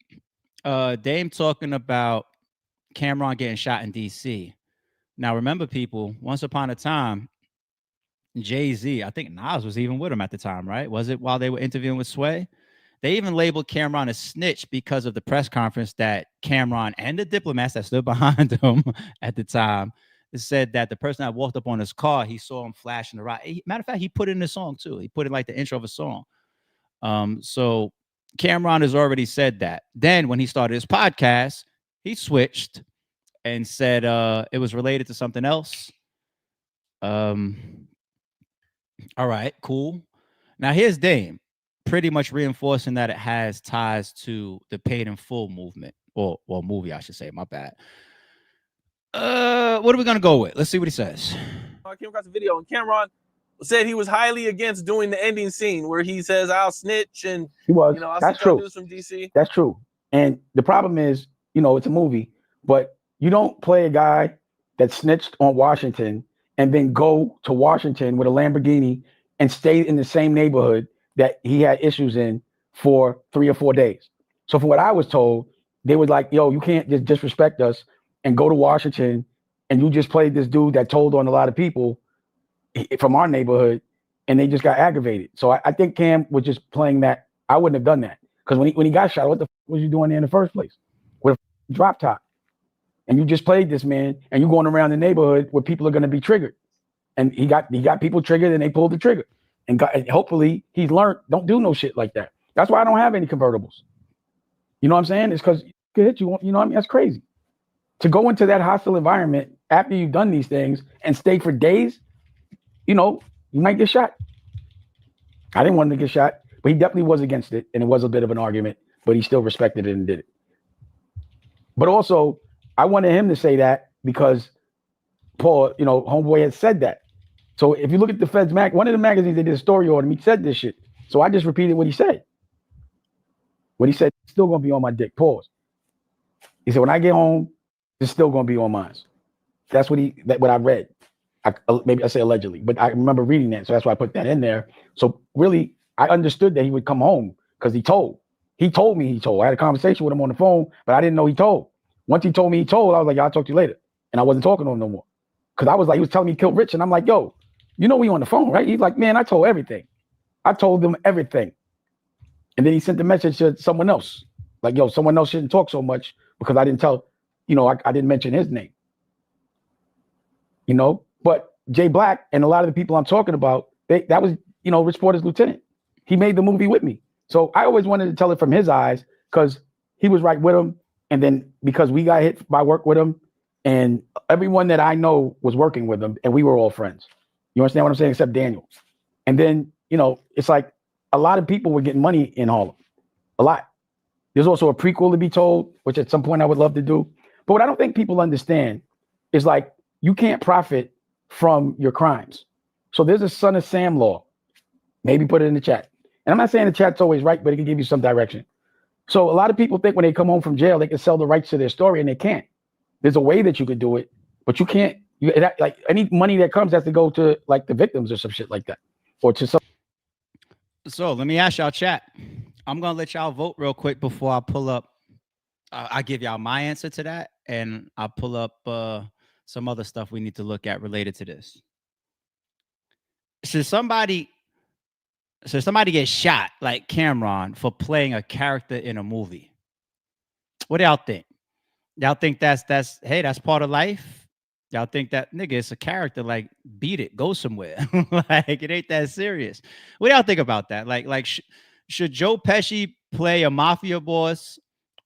Dame talking about Cameron getting shot in DC. Now, remember, people, once upon a time, Jay-Z, I think Nas was even with him at the time, right? Was it while they were interviewing with Sway? They even labeled Cameron a snitch because of the press conference that Cameron and the diplomats that stood behind him at the time said that the person that walked up on his car, he saw him flashing the rock. Matter of fact, he put it in the song too. He put it like the intro of a song. So Cameron has already said that. Then when he started his podcast, he switched and said it was related to something else. All right, cool. Now here's Dame, pretty much reinforcing that it has ties to the paid in full movement, or movie, I should say. My bad. What are we gonna go with? Let's see what he says. I came across a video and Cameron said he was highly against doing the ending scene where he says, "I'll snitch," and he was. I'll That's true. from DC. That's true. And the problem is, it's a movie, but you don't play a guy that snitched on Washington and then go to Washington with a Lamborghini and stay in the same neighborhood that he had issues in for 3 or 4 days. So from what I was told, they were like, yo, you can't just disrespect us and go to Washington and you just played this dude that told on a lot of people from our neighborhood, and they just got aggravated. So I think Cam was just playing that. I wouldn't have done that, because when he got shot, what the f was you doing there in the first place with a drop top? And you just played this man, and you're going around the neighborhood where people are going to be triggered. And he got people triggered, and they pulled the trigger. And hopefully he's learned, don't do no shit like that. That's why I don't have any convertibles. You know what I'm saying? It's because you hit you. You know what I mean? That's crazy. To go into that hostile environment after you've done these things and stay for days, you might get shot. I didn't want him to get shot, but he definitely was against it, and it was a bit of an argument, but he still respected it and did it. But also, I wanted him to say that because Paul, homeboy had said that. So if you look at the Feds one of the magazines they did a story on him, he said this shit. So I just repeated what he said. What he said, still gonna be on my dick. Pause. He said, when I get home, it's still gonna be on mine. That's what what I read. Maybe I say allegedly, but I remember reading that, so that's why I put that in there. So really, I understood that he would come home because he told me. I had a conversation with him on the phone, but I didn't know he told. Once he told me I was like, I'll talk to you later, and I wasn't talking to him no more because I was like, he was telling me he killed Rich, and I'm like, yo, we on the phone, right? He's like, man, I told everything. I told them everything, and then he sent the message to someone else, like, yo, someone else shouldn't talk so much because I didn't tell, I didn't mention his name. But Jay Black and a lot of the people I'm talking about, that was, Rich Porter's lieutenant. He made the movie with me. So I always wanted to tell it from his eyes because he was right with him. And then because we got hit by work with him and everyone that I know was working with him and we were all friends. You understand what I'm saying? Except Daniel. And then, it's like a lot of people were getting money in Harlem. A lot. There's also a prequel to be told, which at some point I would love to do. But what I don't think people understand is like, you can't profit from your crimes. So there's a Son of Sam law. Maybe put it in the chat. And I'm not saying the chat's always right, but it can give you some direction. So a lot of people think when they come home from jail, they can sell the rights to their story, and they can't. There's a way that you could do it, but you can't. Like any money that comes has to go to like the victims or some shit like that, or to some. So let me ask y'all chat. I'm gonna let y'all vote real quick before I pull up. I give y'all my answer to that, and I'll pull up some other stuff we need to look at related to this. Should somebody get shot like Cameron for playing a character in a movie? What do y'all think? Y'all think that's part of life? Y'all think that nigga it's a character, like beat it, go somewhere. Like it ain't that serious. What do y'all think about that? Like should Joe Pesci play a mafia boss?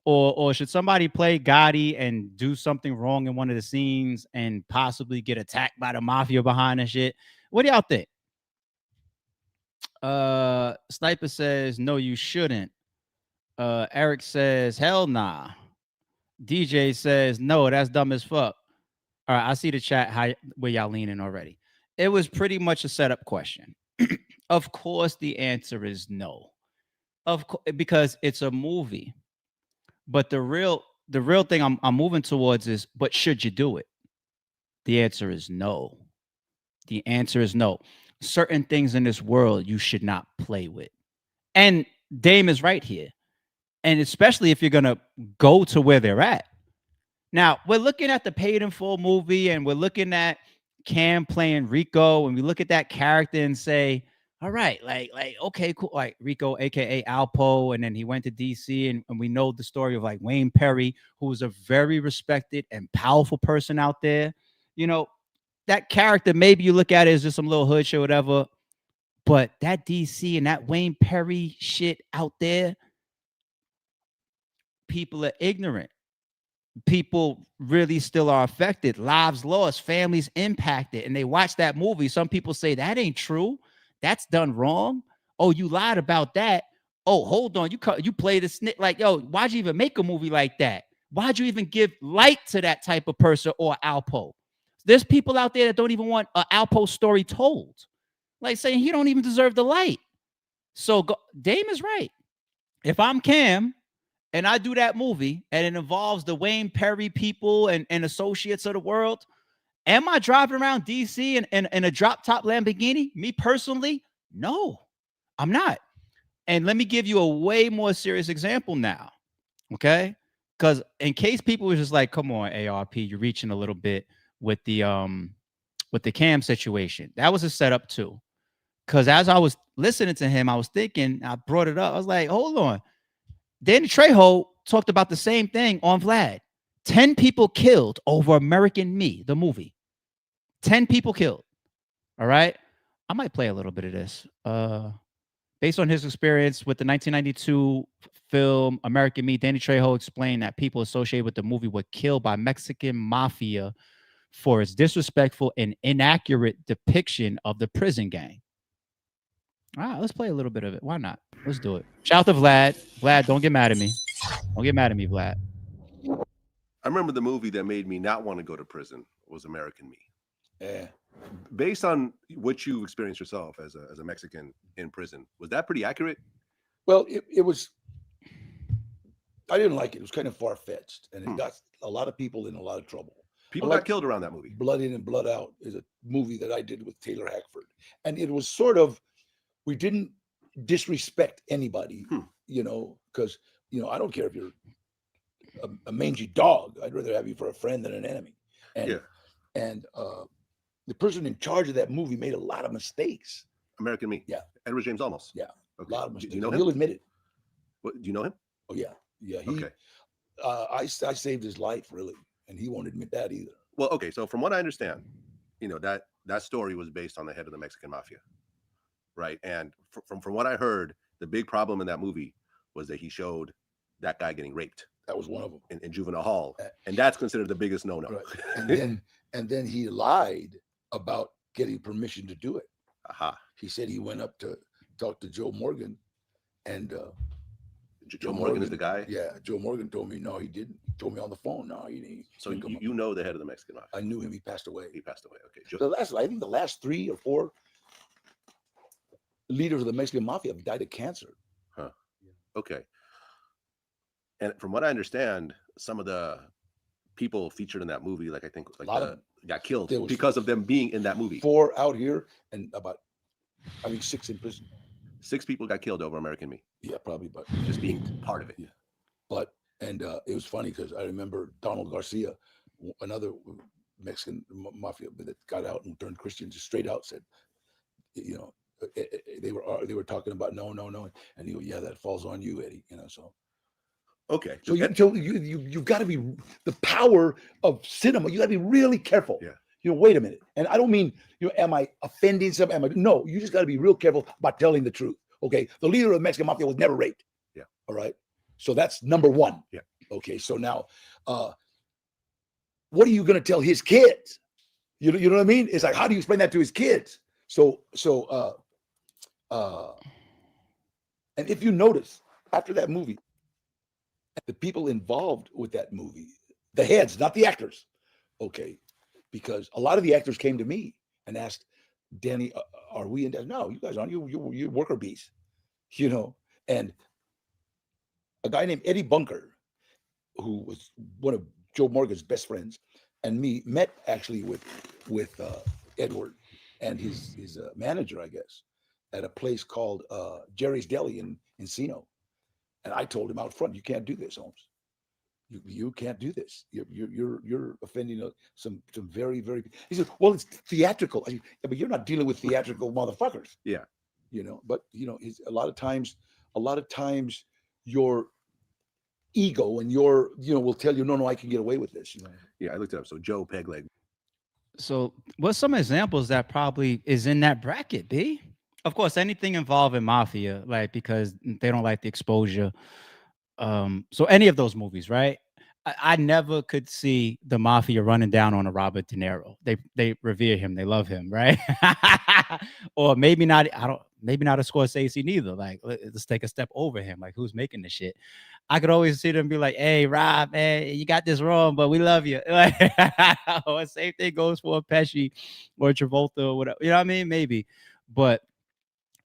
Or should somebody play Gotti and do something wrong in one of the scenes and possibly get attacked by the mafia behind and shit? What do y'all think? Sniper says, no, you shouldn't. Eric says, hell nah. DJ says, no, that's dumb as fuck. All right, I see the chat where y'all leaning already. It was pretty much a setup question. Of course, the answer is no. Of course, because it's a movie. But the real thing I'm moving towards is, but should you do it? The answer is no. The answer is no. Certain things in this world you should not play with. And Dame is right here. And especially if you're going to go to where they're at. Now, we're looking at the Paid in Full movie and we're looking at Cam playing Rico and we look at that character and say, all right, like, okay, cool. Like Rico, aka Alpo, and then he went to DC, and we know the story of like Wayne Perry, who was a very respected and powerful person out there. That character, maybe you look at it as just some little hood shit, whatever. But that DC and that Wayne Perry shit out there, people are ignorant. People really still are affected. Lives lost, families impacted, and they watch that movie. Some people say that ain't true. That's done wrong. Oh, you lied about that. Oh, hold on. You play the snitch. Like, yo, why'd you even make a movie like that? Why'd you even give light to that type of person or Alpo? There's people out there that don't even want an Alpo story told. Like saying he don't even deserve the light. So Dame is right. If I'm Cam and I do that movie and it involves the Wayne Perry people and associates of the world, am I driving around DC in a drop top Lamborghini? Me personally, no, I'm not. And let me give you a way more serious example now, okay? Because in case people were just like, come on, ARP, you're reaching a little bit with the Cam situation. That was a setup too. Because as I was listening to him, I was thinking, I brought it up. I was like, hold on. Danny Trejo talked about the same thing on Vlad. 10 people killed over American Me, the movie. 10 people killed. All right. I might play a little bit of this. Based on his experience with the 1992 film American Me, Danny Trejo explained that people associated with the movie were killed by Mexican mafia for its disrespectful and inaccurate depiction of the prison gang. All right, let's play a little bit of it. Why not? Let's do it. Shout out to Vlad. Vlad, don't get mad at me. Don't get mad at me, Vlad. I remember the movie that made me not want to go to prison was American Me. Yeah. Based on what you experienced yourself as a Mexican in prison, was that pretty accurate? Well, it was. I didn't like it. It was kind of far fetched, and it got a lot of people in a lot of trouble. People got killed around that movie. Blood In and Blood Out is a movie that I did with Taylor Hackford, and it was sort of, we didn't disrespect anybody, you know, because I don't care if you're a mangy dog. I'd rather have you for a friend than an enemy. And the person in charge of that movie made a lot of mistakes. American Me. Yeah. Edward James Olmos. Yeah. Okay. A lot of mistakes. Do you know him? He'll admit it. What, do you know him? Oh yeah. Yeah. Okay. I saved his life, really, and he won't admit that either. Well, okay. So from what I understand, that story was based on the head of the Mexican mafia, right? And from what I heard, the big problem in that movie was that he showed that guy getting raped. That was one of them in juvenile hall, and that's considered the biggest no-no. Right. And then he lied about getting permission to do it. He said he went up to talk to Joe Morgan, and Joe Morgan is the guy. Yeah, Joe Morgan told me no, he didn't. He told me on the phone. No, he didn't. So you know the head of the Mexican mafia. I knew him. He passed away. He passed away. Okay. I think the last 3 or 4 leaders of the Mexican mafia have died of cancer. Huh. Okay. And from what I understand, some of the people featured in that movie, like I think, got killed because of them being in that movie. 4 out here, and about, I think 6 in prison. 6 people got killed over American Me. Yeah, probably, but just being part of it. Yeah, but it was funny because I remember Donald Garcia, another Mexican mafia that got out and turned Christian, just straight out said, they were talking about no, and he goes, yeah, that falls on you, Eddie. So. Okay. So you've got to be, the power of cinema. You got to be really careful. Yeah. Wait a minute. And I don't mean, am I offending somebody? No, you just got to be real careful about telling the truth. Okay. The leader of the Mexican mafia was never raped. Yeah. All right. So that's number 1. Yeah. Okay. So now, what are you going to tell his kids? You know what I mean? It's like, how do you explain that to his kids? And if you notice, after that movie, the people involved with that movie, the heads, not the actors, okay, because a lot of the actors came to me and asked, Danny, are we in that? No, you guys aren't. You're worker bees, And a guy named Eddie Bunker, who was one of Joe Morgan's best friends, and me met actually with Edward and his manager, I guess, at a place called Jerry's Deli in Encino. And I told him out front, you can't do this, Holmes. You can't do this. You're offending some very, very. He said, well, it's theatrical. I said, yeah, but you're not dealing with theatrical motherfuckers. Yeah. But a lot of times your ego and will tell you, no, I can get away with this. Yeah, I looked it up. So Joe Pegleg. So what's some examples that probably is in that bracket, B? Of course, anything involving mafia, because they don't like the exposure. So any of those movies, right? I never could see the mafia running down on a Robert De Niro. They revere him, they love him, right? Or maybe not. Maybe not a Scorsese neither. Let's take a step over him. Who's making this shit? I could always see them be like, "Hey, Rob, man, you got this wrong, but we love you." Or same thing goes for a Pesci or Travolta or whatever. You know what I mean? Maybe, but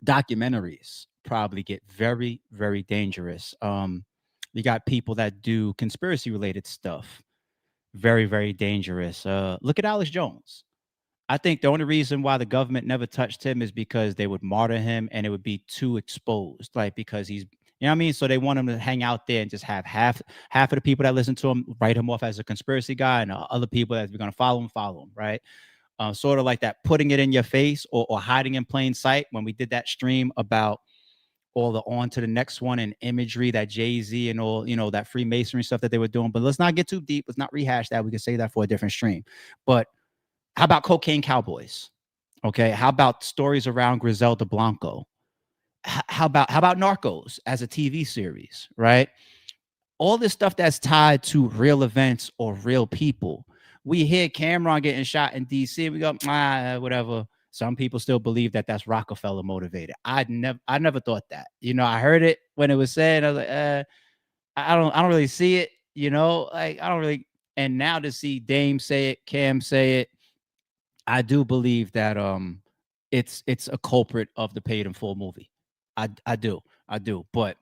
documentaries probably get very, very dangerous. You got people that do conspiracy related stuff, very, very dangerous. Look at Alex Jones. I think the only reason why the government never touched him is because they would martyr him and it would be too exposed, because he's, what I mean? So they want him to hang out there and just have half of the people that listen to him write him off as a conspiracy guy, and other people that are going to follow him, right? Sort of like that, putting it in your face or hiding in plain sight. When we did that stream about all the on to the next one and imagery that Jay-Z and all, that Freemasonry stuff that they were doing. But let's not get too deep. Let's not rehash that. We can say that for a different stream. But how about Cocaine Cowboys? Okay. How about stories around Griselda Blanco? How about Narcos as a TV series, right? All this stuff that's tied to real events or real people. We hear Cameron getting shot in DC. We go, whatever. Some people still believe that that's Rockefeller motivated. I never thought that. I heard it when it was said. I was like, I don't really see it. I don't really. And now to see Dame say it, Cam say it, I do believe that it's a culprit of the Paid in Full movie. I do. But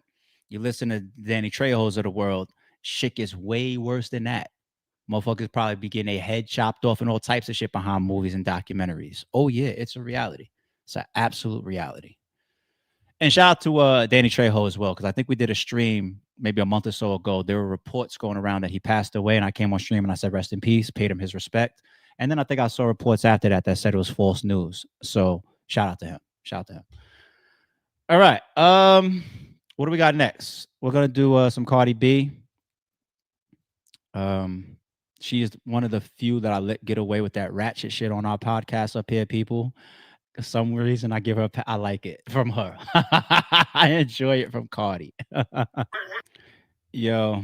you listen to Danny Trejos of the world, shit gets way worse than that. Motherfuckers probably be getting their head chopped off and all types of shit behind movies and documentaries. Oh yeah, it's a reality. It's an absolute reality. And shout out to Danny Trejo as well, because I think we did a stream maybe a month or so ago. There were reports going around that he passed away, and I came on stream and I said rest in peace, paid him his respect. And then I think I saw reports after that that said it was false news. So shout out to him. All right. What do we got next? We're gonna do some Cardi B. She is one of the few that I let get away with that ratchet shit on our podcast up here, people. For some reason, I give her. I like it from her. I enjoy it from Cardi. Yo,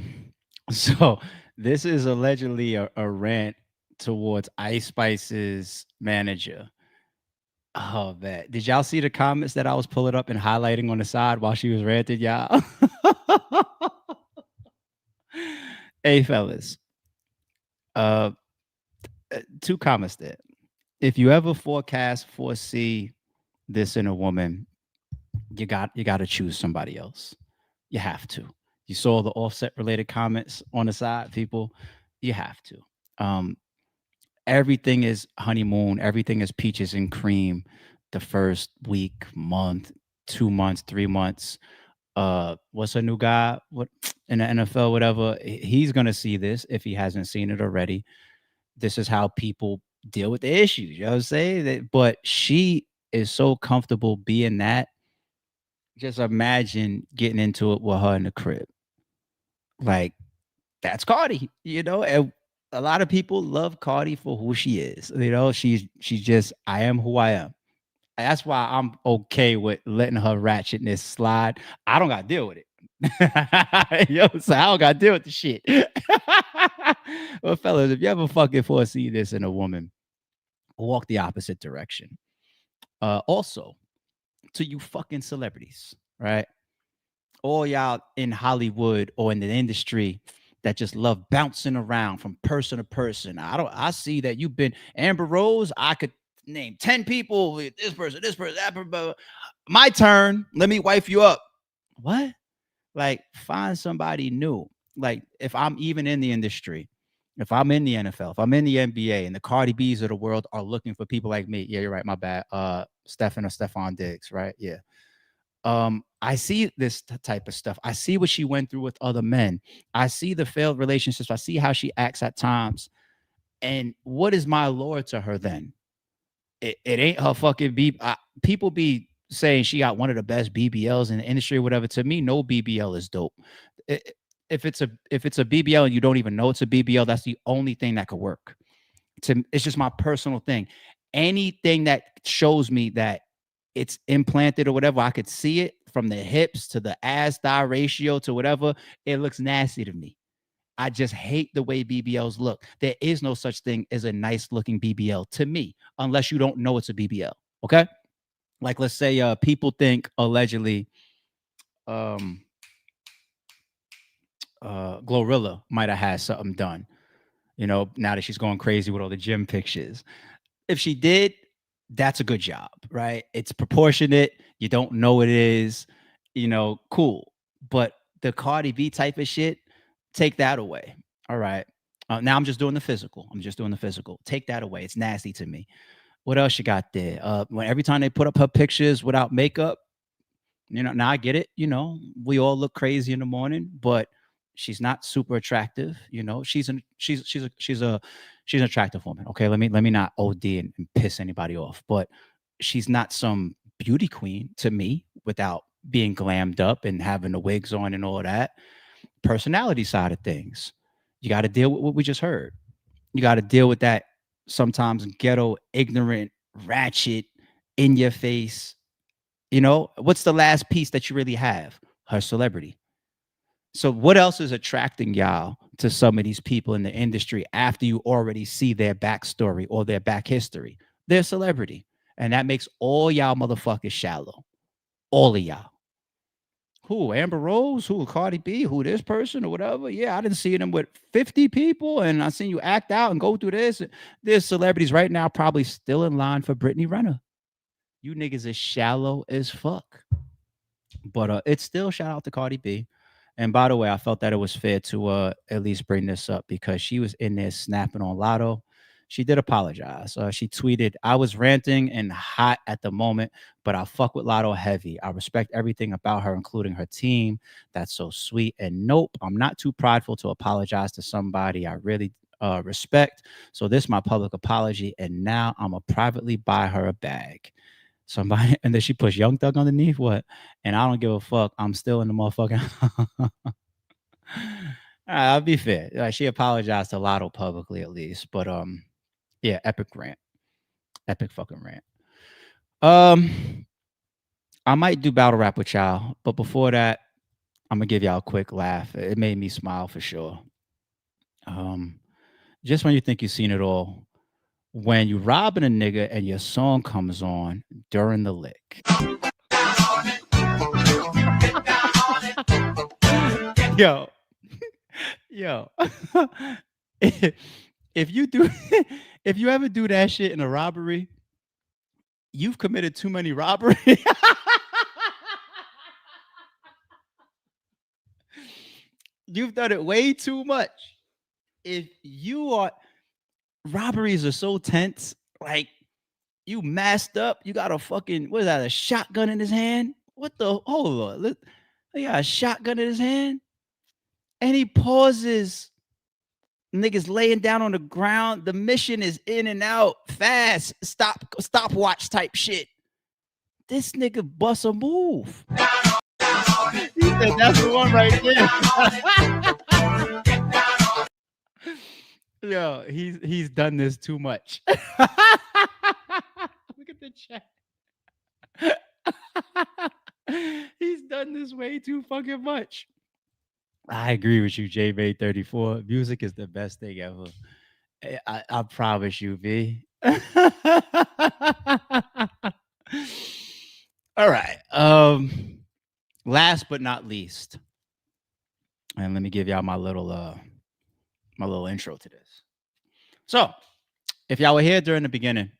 so this is allegedly a rant towards Ice Spice's manager. Oh man, did y'all see the comments that I was pulling up and highlighting on the side while she was ranting, y'all? Hey, fellas. Two comments there. If you ever foresee this in a woman, you got to choose somebody else. You have to. You saw the Offset related comments on the side, people. You have to. Everything is honeymoon. Everything is peaches and cream. The first week, month, 2 months, 3 months. What's a new guy? What in the NFL? Whatever. He's gonna see this if he hasn't seen it already. This is how people deal with the issues. You know what I'm saying? But she is so comfortable being that. Just imagine getting into it with her in the crib. Like, that's Cardi, and a lot of people love Cardi for who she is. She's just, I am who I am. That's why I'm okay with letting her ratchetness slide. I don't gotta deal with it. So I don't gotta deal with the shit. Well, fellas, if you ever fucking foresee this in a woman, walk the opposite direction. Also, to you fucking celebrities, right? All y'all in Hollywood or in the industry that just love bouncing around from person to person. I see that you've been Amber Rose. I could name 10 people with this person, that person. My turn. Let me wife you up. What? Like, find somebody new. Like, if I'm even in the industry, if I'm in the NFL, if I'm in the NBA, and the Cardi B's of the world are looking for people like me. Yeah, you're right. My bad. Stefan Diggs, right? Yeah. I see this type of stuff. I see what she went through with other men. I see the failed relationships. I see how she acts at times. And what is my allure to her then? It ain't her fucking people be saying she got one of the best BBLs in the industry or whatever. To me, no BBL is dope. If it's a BBL and you don't even know it's a BBL, that's the only thing that could work. It's just my personal thing. Anything that shows me that it's implanted or whatever, I could see it from the hips to the ass thigh ratio to whatever. It looks nasty to me. I just hate the way BBLs look. There is no such thing as a nice looking BBL to me, unless you don't know it's a BBL. Okay. Like, let's say people think allegedly Glorilla might have had something done, now that she's going crazy with all the gym pictures. If she did, that's a good job, right? It's proportionate. You don't know it is, cool. But the Cardi B type of shit, take that away. All right. Now I'm just doing the physical. Take that away. It's nasty to me. What else you got there? When every time they put up her pictures without makeup, now I get it. We all look crazy in the morning, but she's not super attractive. She's an attractive woman. Okay, let me not OD and piss anybody off, but she's not some beauty queen to me without being glammed up and having the wigs on and all that. Personality side of things, you got to deal with what we just heard. You got to deal with that sometimes ghetto, ignorant, ratchet, in your face. What's the last piece that you really have? Her celebrity. So what else is attracting y'all to some of these people in the industry after you already see their backstory or their back history? Their celebrity. And that makes all y'all motherfuckers shallow. All of y'all. who? Amber Rose? Who? Cardi B? Who? This person or whatever? Yeah, I didn't see them with 50 people, and I seen you act out and go through this. There's celebrities right now probably still in line for Brittany Renner. You niggas is shallow as fuck. But it's still shout out to Cardi B. And by the way, I felt that it was fair to at least bring this up because she was in there snapping on Lotto. She did apologize. She tweeted, "I was ranting and hot at the moment, but I fuck with Lotto heavy. I respect everything about her, including her team. That's so sweet. And nope, I'm not too prideful to apologize to somebody I really respect. So this is my public apology. And now I'm going to privately buy her a bag." Somebody, and then she pushed Young Thug underneath. What? And I don't give a fuck. I'm still in the motherfucking. I'll be fair. She apologized to Lotto publicly at least. But yeah, epic rant. Epic fucking rant. I might do battle rap with y'all, but before that, I'm gonna give y'all a quick laugh. It made me smile for sure. Just when you think you've seen it all, when you robbing a nigga and your song comes on during the lick. Yo. If you ever do that shit in a robbery, you've committed too many robberies. You've done it way too much. If you are, robberies are so tense. Like, you masked up. You got a fucking, what is that, a shotgun in his hand? What the, hold on. He got a shotgun in his hand. And he pauses. Niggas laying down on the ground. The mission is in and out fast. Stopwatch type shit. This nigga bust a move. He said that's the one right there. Yo, he's done this too much. Look at the chat. He's done this way too fucking much. I agree with you, JV34. Music is the best thing ever. I promise you, V. All right. Last but not least, and let me give y'all my little intro to this. So, if y'all were here during the beginning,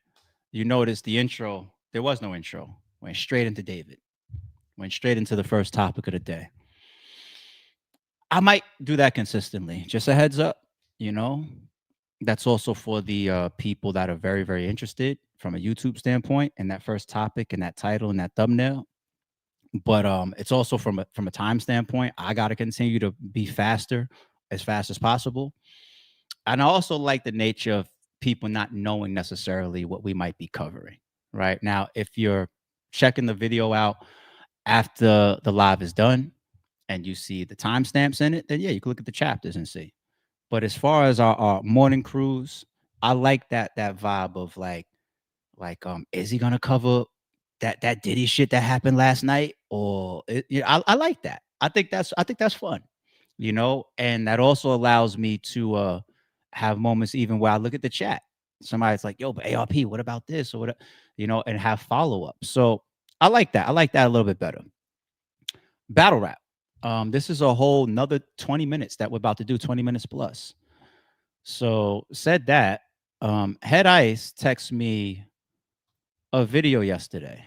you noticed the intro. There was no intro. Went straight into David. Went straight into the first topic of the day. I might do that consistently. Just a heads up, you know. That's also for the people that are very, very interested from a YouTube standpoint in that first topic and that title and that thumbnail. But it's also from a time standpoint. I got to continue to be faster, as fast as possible. And I also like the nature of people not knowing necessarily what we might be covering. Right now, if you're checking the video out after the live is done, and you see the timestamps in it, then yeah, you can look at the chapters and see. But as far as our morning cruise, I like that vibe of like, is he gonna cover that Diddy shit that happened last night? Or I like that. I think that's fun, you know. And that also allows me to have moments even where I look at the chat. Somebody's like, "Yo, but ARP, what about this?" or whatever, you know, and have follow up. So I like that. I like that a little bit better. Battle rap. This is a whole another 20 minutes that we're about to do, 20 minutes plus. So said that, Head Ice texted me a video yesterday.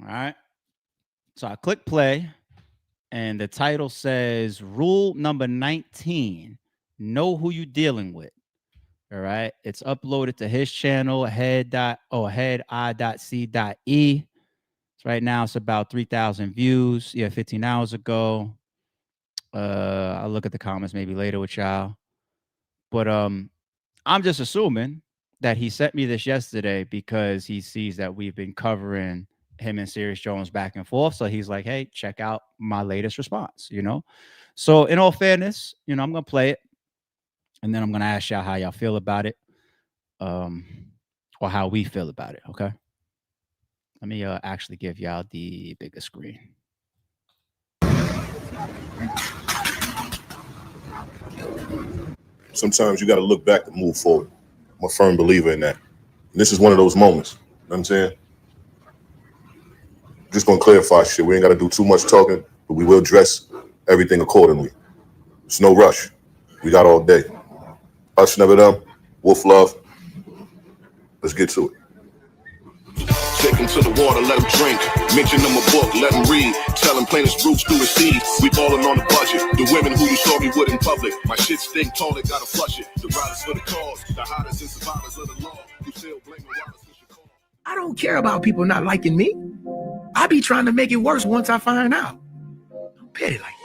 All right. So I click play and the title says rule number 19, know who you dealing with. All right. It's uploaded to his channel, headi.c.e. Right now, it's about 3,000 views. Yeah, 15 hours ago. I'll look at the comments maybe later with y'all. But I'm just assuming that he sent me this yesterday because he sees that we've been covering him and Serious Jones back and forth. So he's like, hey, check out my latest response, you know? So in all fairness, you know, I'm going to play it. And then I'm going to ask y'all how y'all feel about it. Or how we feel about it, okay? Let me actually give y'all the bigger screen. Sometimes you got to look back and move forward. I'm a firm believer in that. And this is one of those moments. You know what I'm saying? Just going to clarify shit. We ain't got to do too much talking. but we will dress everything accordingly. It's no rush. We got all day. Hush never them. Wolf love. Let's get to it. Take him to the water, let him drink. Mention him a book, let him read. Tell him plant his roots through his seeds. We ballin' on the budget. The women who you saw me with in public. My shit stink taller, gotta flush it. The riders for the cause. The hottest and survivors of the law. You still blaming wilders for your cause. I don't care about people not liking me. I be trying to make it worse once I find out. Don't petty like that.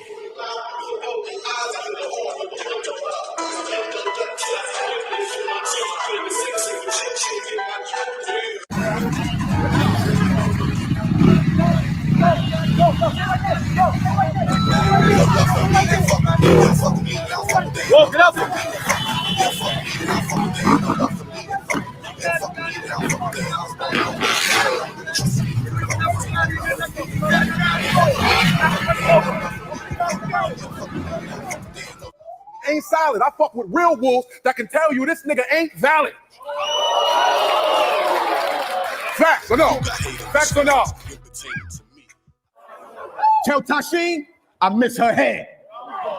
Walk it up. Ain't solid. I fuck with real wolves that can tell you this nigga ain't valid. Facts or no? Facts or no? Tell Tashin I miss her head.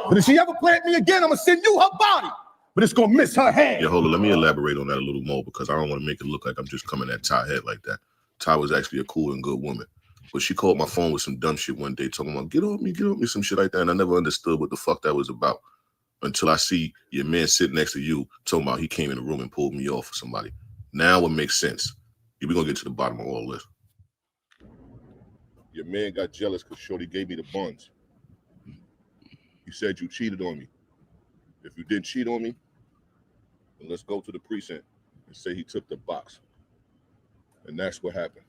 But if she ever plant me again, I'm gonna send you her body. But it's gonna miss her head. Yeah, hold on. Let me elaborate on that a little more because I don't want to make it look like I'm just coming at Ty head like that. Ty was actually a cool and good woman. But she called my phone with some dumb shit one day talking about, get on me, some shit like that. And I never understood what the fuck that was about until I see your man sitting next to you talking about he came in the room and pulled me off for somebody. Now it makes sense. We're gonna get to the bottom of all this. Your man got jealous because Shorty gave me the buns. You said you cheated on me. If you didn't cheat on me, then let's go to the precinct and say he took the box. And that's what happened.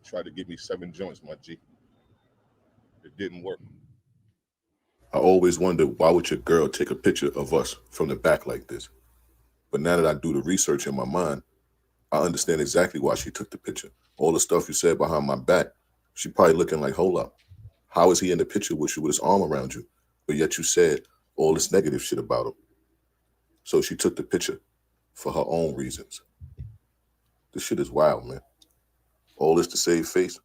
Tried to give me 7 joints, my G. It didn't work. I always wondered, why would your girl take a picture of us from the back like this? But now that I do the research in my mind, I understand exactly why she took the picture. All the stuff you said behind my back, she probably looking like, hold up. How is he in the picture with you with his arm around you? But yet you said all this negative shit about him. So she took the picture for her own reasons. This shit is wild, man. All this to save face.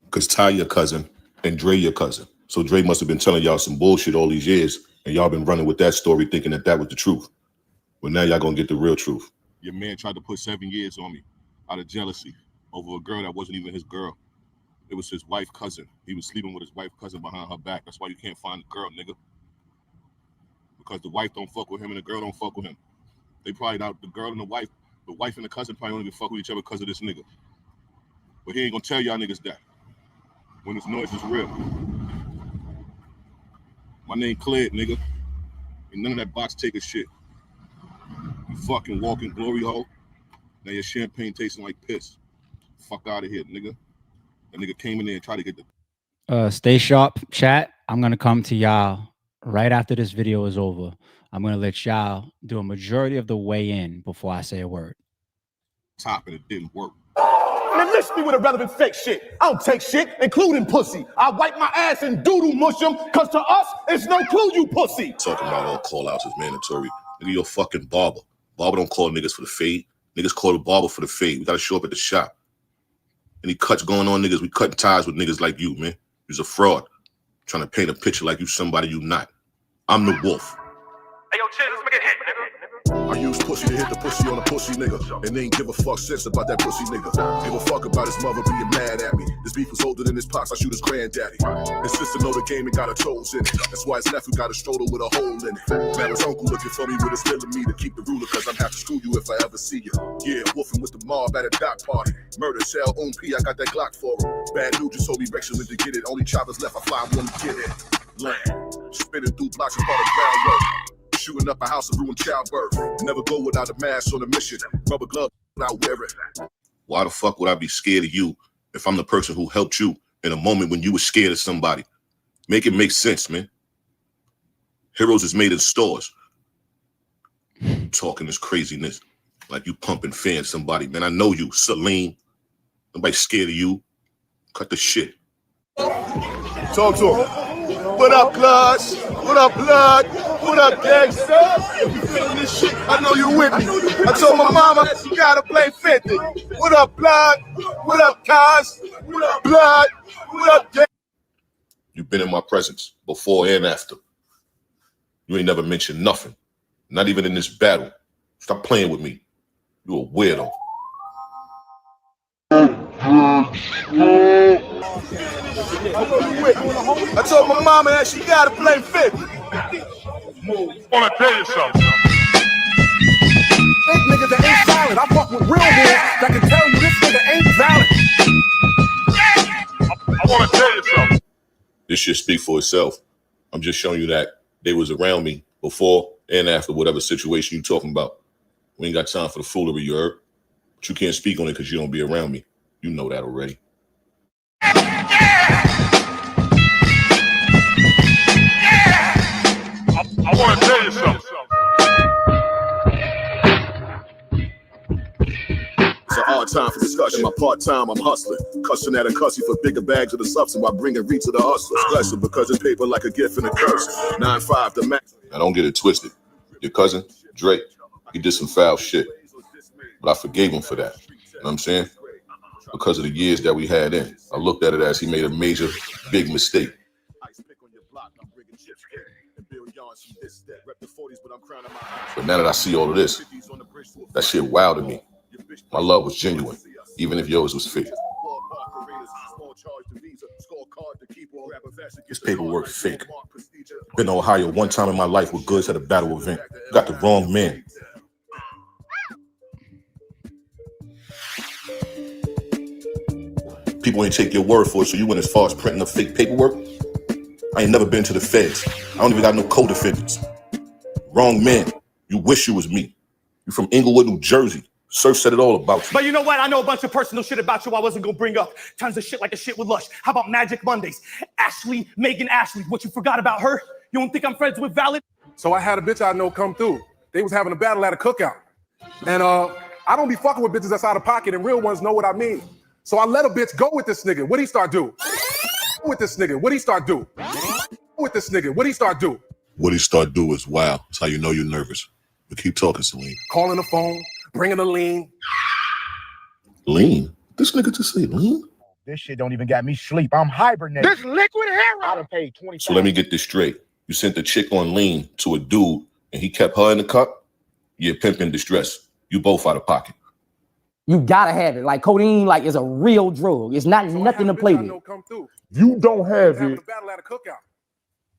Because Ty your cousin and Dre your cousin. So Dre must have been telling y'all some bullshit all these years, and y'all been running with that story thinking that that was the truth. But now y'all gonna get the real truth. Your man tried to put 7 years on me out of jealousy over a girl that wasn't even his girl. It was his wife cousin. He was sleeping with his wife cousin behind her back. That's why you can't find the girl, nigga. Because the wife don't fuck with him and the girl don't fuck with him. They probably out, the girl and the wife and the cousin probably don't even fuck with each other because of this nigga. But he ain't gonna tell y'all niggas that. When this noise is real. My name cleared, nigga. And none of that box taker shit. You fucking walking glory hole. Now your champagne tasting like piss. Fuck out of here, nigga. That nigga came in there and tried to get the... Stay sharp, chat. I'm going to come to y'all right after this video is over. I'm going to let y'all do a majority of the way in before I say a word. Top and it didn't work. Man, listen me with irrelevant fake shit. I don't take shit, including pussy. I wipe my ass and doodle mush them, cause to us, it's no clue, you pussy. Talking about all call-outs is mandatory. Nigga, you're a fucking barber. Barber don't call niggas for the fade. Niggas call the barber for the fade. We gotta show up at the shop. Any cuts going on, niggas, we cutting ties with niggas like you, man. You's a fraud. Trying to paint a picture like you somebody you not. I'm the wolf. Hey, yo, chill, let's make it hit, nigga. I use pussy to hit the pussy on a pussy nigga. And they ain't give a fuck sense about that pussy nigga. Give a fuck about his mother being mad at me. This beef was older than his pops, I shoot his granddaddy. His sister know the game and got her toes in it. That's why his nephew got a stroller with a hole in it. Now his uncle looking for me with his little me to keep the ruler, cause I'm have to screw you if I ever see you. Yeah, wolfing with the mob at a dock party. Murder cell on P, I got that Glock for him. Bad news just told me Rex went to get it. Only choppers left, I fly one to get it. Land, spinning through blocks and part of groundwork. Shooting up a house and ruin childbirth. Never go without a mask on a mission. Rubber glove, I wear it. Why the fuck would I be scared of you if I'm the person who helped you in a moment when you were scared of somebody? Make it make sense, man. Heroes is made in stores. Talking this craziness like you pumping fans somebody. Man, I know you, Celine. Nobody scared of you. Cut the shit. Talk to him. What up, blood? What up, blood? What up, gangsta? If you feeling this shit, I know you with me. I told my mama she gotta play 50. What up, blood? What up, cuz? What up, blood? What up, gang? You've been in my presence before and after. You ain't never mentioned nothing. Not even in this battle. Stop playing with me. You a weirdo. I told my mama that she gotta play 50. Wanna tell you something? Fake niggas that ain't solid. I fuck with real ones that can tell you this nigga ain't valid. I wanna tell you something. This shit speak for itself. I'm just showing you that they was around me before and after whatever situation you talking about. We ain't got time for the foolery, you heard? But you can't speak on it because you don't be around me. You know that already. I want to tell you something. It's a hard time for discussion. My part-time, I'm hustling. Cussing at a cussy for bigger bags of the substance while bringing reach to the hustlers. Blessed because it's paper like a gift and a curse. 9-5 the max. Now don't get it twisted. Your cousin, Drake, he did some foul shit. But I forgave him for that. You know what I'm saying? Because of the years that we had in. I looked at it as he made a major, big mistake. But now that I see all of this, that shit wild to me. My love was genuine, even if yours was fake. This paperwork fake. Been to Ohio one time in my life with goods at a battle event. Got the wrong man. People ain't take your word for it, so you went as far as printing up fake paperwork? I ain't never been to the feds. I don't even got no co-defendants. Wrong man. You wish you was me. You from Inglewood, New Jersey. Surf said it all about you. But you know what? I know a bunch of personal shit about you I wasn't gonna bring up. Tons of shit like the shit with Lush. How about Magic Mondays? Ashley, Megan Ashley. What, you forgot about her? You don't think I'm friends with Valid? So I had a bitch I know come through. They was having a battle at a cookout. And I don't be fucking with bitches that's out of pocket, and real ones know what I mean. So I let a bitch go with this nigga. What'd he start do? With this nigga. What'd he start do? With this nigga. What'd he start do? What he start do is wow. That's how you know you're nervous. But keep talking, Celine. Calling the phone, bringing a lean. Lean? This nigga just say lean? This shit don't even got me sleep. I'm hibernating. This liquid heroin. I done paid 20. So let me get this straight. You sent the chick on lean to a dude and he kept her in the cup? Yeah, pimp in distress. You both out of pocket. You gotta have it. Like codeine, like is a real drug. It's not nothing to play with. You don't have it.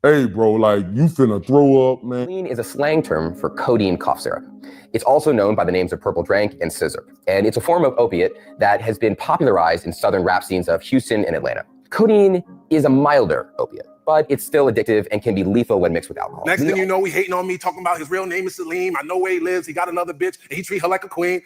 Hey, bro, like you finna throw up, man. Lean is a slang term for codeine cough syrup. It's also known by the names of purple drank and scissor. And it's a form of opiate that has been popularized in southern rap scenes of Houston and Atlanta. Codeine is a milder opiate, but it's still addictive and can be lethal when mixed with alcohol. Next thing you know, he hating on me, talking about his real name is Salim. I know where he lives. He got another bitch, and he treat her like a queen.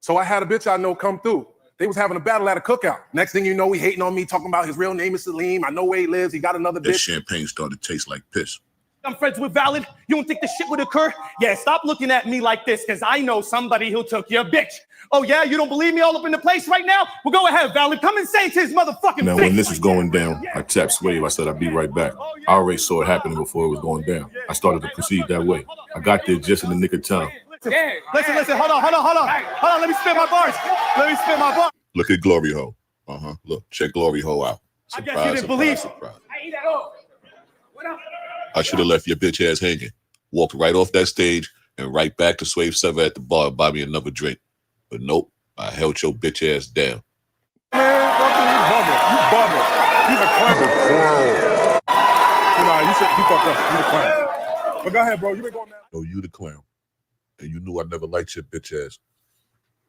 So I had a bitch I know come through. They was having a battle at a cookout. Next thing you know, he hating on me, talking about his real name is Salim. I know where he lives. He got another bitch. This champagne started to taste like piss. I'm friends with Valid. You don't think this shit would occur? Yeah, stop looking at me like this, because I know somebody who took your bitch. Oh yeah, you don't believe me all up in the place right now? Well, go ahead, Valid. Come and say it to his motherfucking Now, face. when this was going down, I tapped Swave. I said I'd be right back. I already saw it happening before it was going down. I started to proceed that way. I got there just in the nick of time. Listen, hold on, let me spit my bars. Look at Glory Hole. Look, check Glory Hole out. I guess you didn't believe. I should have left your bitch ass hanging. Walked right off that stage and right back to Swave 7 at the bar and buy me another drink. But nope, I held your bitch ass down. You bummer. He's a clown. Nah, you fucked up. You the clown. But go ahead, bro. You been going now. No, you the clown. And you knew I never liked your bitch ass.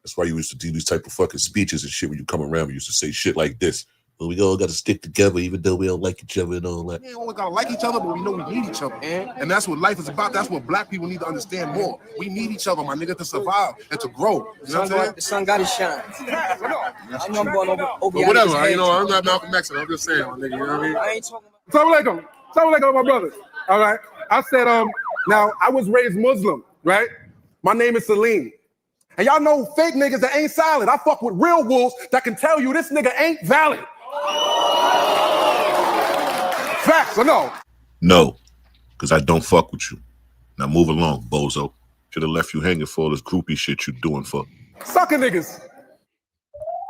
That's why you used to do these type of fucking speeches and shit when you come around. You used to say shit like this. Well, we all got to stick together even though we don't like each other and all that. We ain't always got to like each other, but we know we need each other. And that's what life is about. That's what black people need to understand more. We need each other, my nigga, to survive and to grow. You know what I'm saying? The sun got to shine. I know I'm going over but whatever, you know, I'm not Malcolm X. I'm just saying, my nigga, you know what I mean? I ain't talking about... Assalamu alaikum, my brothers. All right? I said, now, I was raised Muslim, right? My name is Salim. And y'all know fake niggas that ain't solid. I fuck with real wolves that can tell you this nigga ain't valid. Facts or no? No, because I don't fuck with you. Now move along, bozo. Should have left you hanging for all this groupie shit you doing for. Sucker niggas.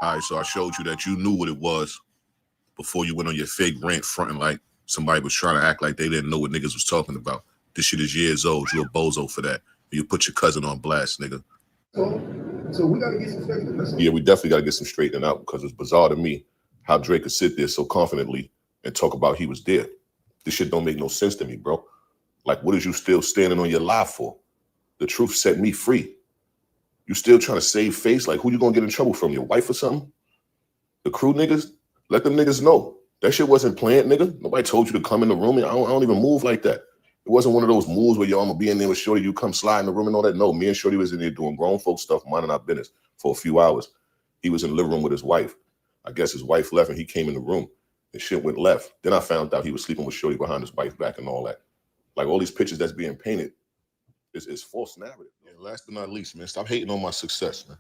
All right, so I showed you that you knew what it was before you went on your fake rant fronting like somebody was trying to act like they didn't know what niggas was talking about. This shit is years old. You a bozo for that. You put your cousin on blast, nigga. So we gotta get some straightening. Yeah, we definitely gotta get some straightening out because it's bizarre to me how Drake could sit there so confidently and talk about he was there. This shit don't make no sense to me, bro. Like, what is you still standing on your lie for? The truth set me free. You still trying to save face? Like, who you gonna get in trouble from? Your wife or something? The crew niggas? Let them niggas know. That shit wasn't planned, nigga. Nobody told you to come in the room. I don't even move like that. It wasn't one of those moves where, yo, I'm gonna be in there with Shorty, you come slide in the room and all that. No, me and Shorty was in there doing grown folk stuff, minding our business for a few hours. He was in the living room with his wife. I guess his wife left and he came in the room and shit went left. Then I found out he was sleeping with Shorty behind his wife's back and all that. Like, all these pictures that's being painted is false narrative. And last but not least, man, stop hating on my success, man.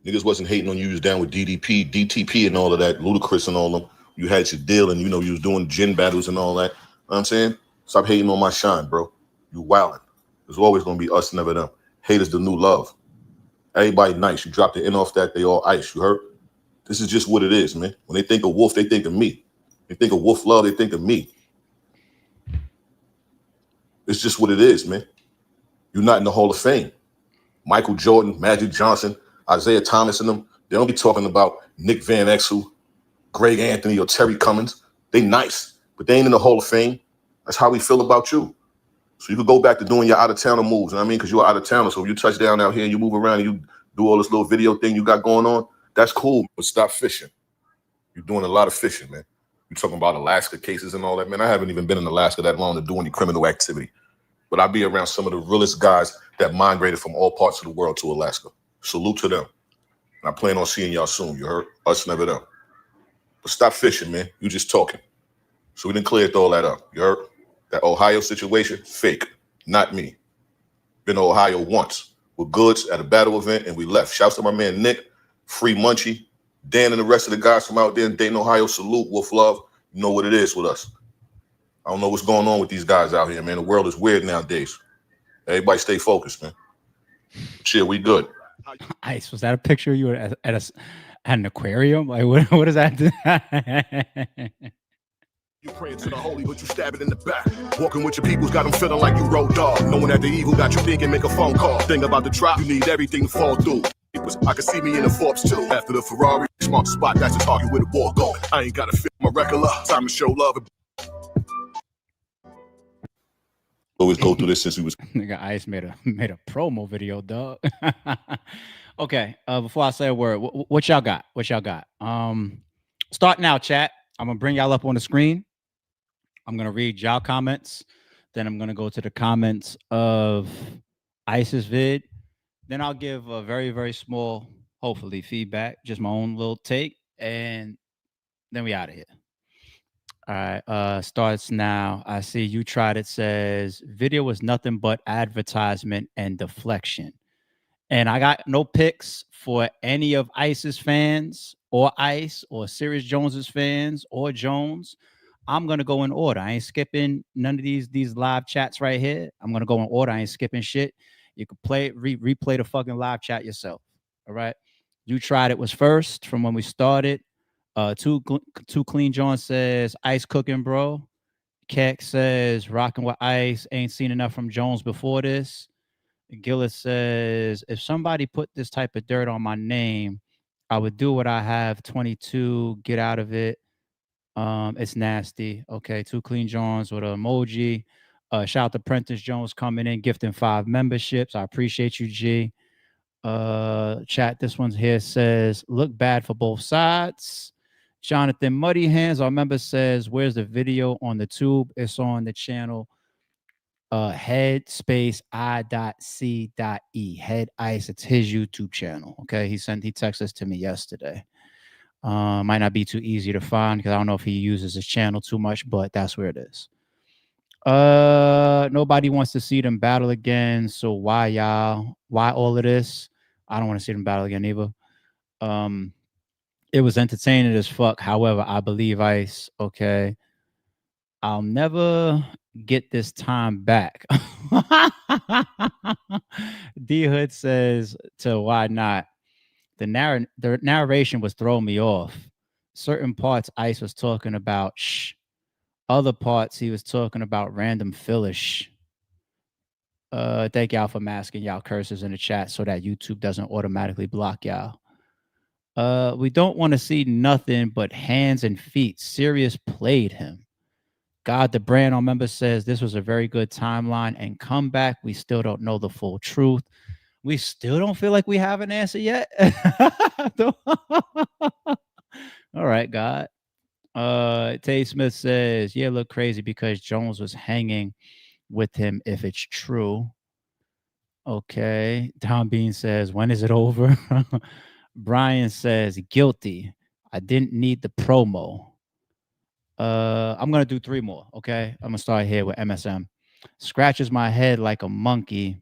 Niggas wasn't hating on you was down with DDP, DTP and all of that, Ludacris and all them. You had your deal and, you know, you was doing gin battles and all that. You know what I'm saying? Stop hating on my shine, bro. You wildin'. There's always gonna be us, never them. Hate is the new love. Everybody nice. You drop the N off that, they all ice. You heard? This is just what it is, man. When they think of Wolf, they think of me. They think of Wolf Love, they think of me. It's just what it is, man. You're not in the Hall of Fame. Michael Jordan, Magic Johnson, Isaiah Thomas and them, they don't be talking about Nick Van Exel, Greg Anthony, or Terry Cummins. They nice, but they ain't in the Hall of Fame. That's how we feel about you. So you could go back to doing your out-of-towner moves, you know what I mean? Because you're out-of-towner, so if you touch down out here and you move around and you do all this little video thing you got going on, that's cool, but stop fishing. You're doing a lot of fishing, man. You're talking about Alaska cases and all that, man. I haven't even been in Alaska that long to do any criminal activity. But I be around some of the realest guys that migrated from all parts of the world to Alaska. Salute to them. And I plan on seeing y'all soon. You heard? Us, never them. But stop fishing, man. You just talking. So we didn't clear all that up. You heard? That Ohio situation, fake. Not me. Been to Ohio once with goods at a battle event and we left. Shouts to my man Nick, Free Munchie, Dan and the rest of the guys from out there in Dayton, Ohio. Salute, Wolf Love. You know what it is with us. I don't know what's going on with these guys out here, man. The world is weird nowadays. Everybody stay focused, man. Shit, we good. Ice, was that a picture of you at an aquarium? Like, what does that do? You praying to the holy, but you stab it in the back. Walking with your peoples, got them feeling like you road dog. Knowing that the evil got you thinking, make a phone call. Thing about the drop, you need everything to fall through. I can see me in the Forbes too. After the Ferrari, smart spot, that's the target with the ball going. I ain't gotta fit my record up. Time to show love. Always go through this since we was. Nigga, Ice made a promo video, dog. Okay, before I say a word, what y'all got? What y'all got? Start now, chat. I'm gonna bring y'all up on the screen. I'm gonna read y'all comments. Then I'm gonna go to the comments of Ice's vid. Then I'll give a very, very small, hopefully, feedback, just my own little take, and then we out of here. All right, starts now. I see you tried it. Says video was nothing but advertisement and deflection. And I got no picks for any of Ice's fans or Ice or Sirius Jones's fans or Jones. I'm gonna go in order. I ain't skipping none of these live chats right here. I'm gonna go in order. I ain't skipping shit. You can play it, replay the fucking live chat yourself. All right. You tried it was first from when we started. Two Clean John says Ice cooking, bro. Keck says rocking with Ice. Ain't seen enough from Jones before this. Gillis says if somebody put this type of dirt on my name, I would do what I have. 22. Get out of it. It's nasty. Okay. Two Clean Johns with an emoji. Shout out to Prentice Jones coming in, gifting 5 memberships. I appreciate you, G. Chat, this one here says, look bad for both sides. Jonathan Muddy Hands, our member, says, where's the video on the tube? It's on the channel head space I.C.E. Head Ice. It's his YouTube channel. Okay. He texted this to me yesterday. Might not be too easy to find because I don't know if he uses his channel too much, but that's where it is. Nobody wants to see them battle again. So why all of this? I don't want to see them battle again either. It was entertaining as fuck. However, I believe Ice. Okay. I'll never get this time back. D Hood says to why not? The narration was throwing me off. Certain parts Ice was talking about shh. Other parts he was talking about random fillish. Thank y'all for masking y'all curses in the chat so that YouTube doesn't automatically block y'all. We don't want to see nothing but hands and feet. Sirius played him. God, the brand on member says this was a very good timeline and comeback. We still don't know the full truth. We still don't feel like we have an answer yet. All right, God. Tay Smith says, yeah, look crazy because Jones was hanging with him if it's true. Okay. Tom Bean says, when is it over? Brian says, guilty. I didn't need the promo. I'm going to do 3 more. Okay. I'm going to start here with MSM. Scratches my head like a monkey.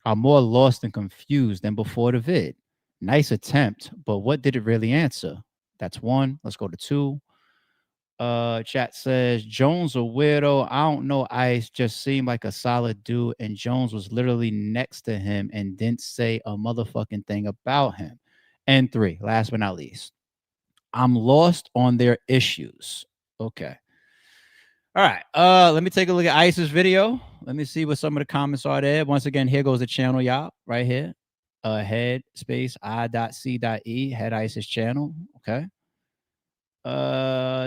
I'm more lost and confused than before the vid. Nice attempt, but what did it really answer? That's 1. Let's go to 2. Chat says Jones a weirdo. I don't know. Ice just seemed like a solid dude, and Jones was literally next to him and didn't say a motherfucking thing about him. And 3, last but not least, I'm lost on their issues. Okay. All right. Let me take a look at Ice's video. Let me see what some of the comments are there. Once again, here goes the channel, y'all, right here. Head space I.C.E. Head Ice's channel. Okay.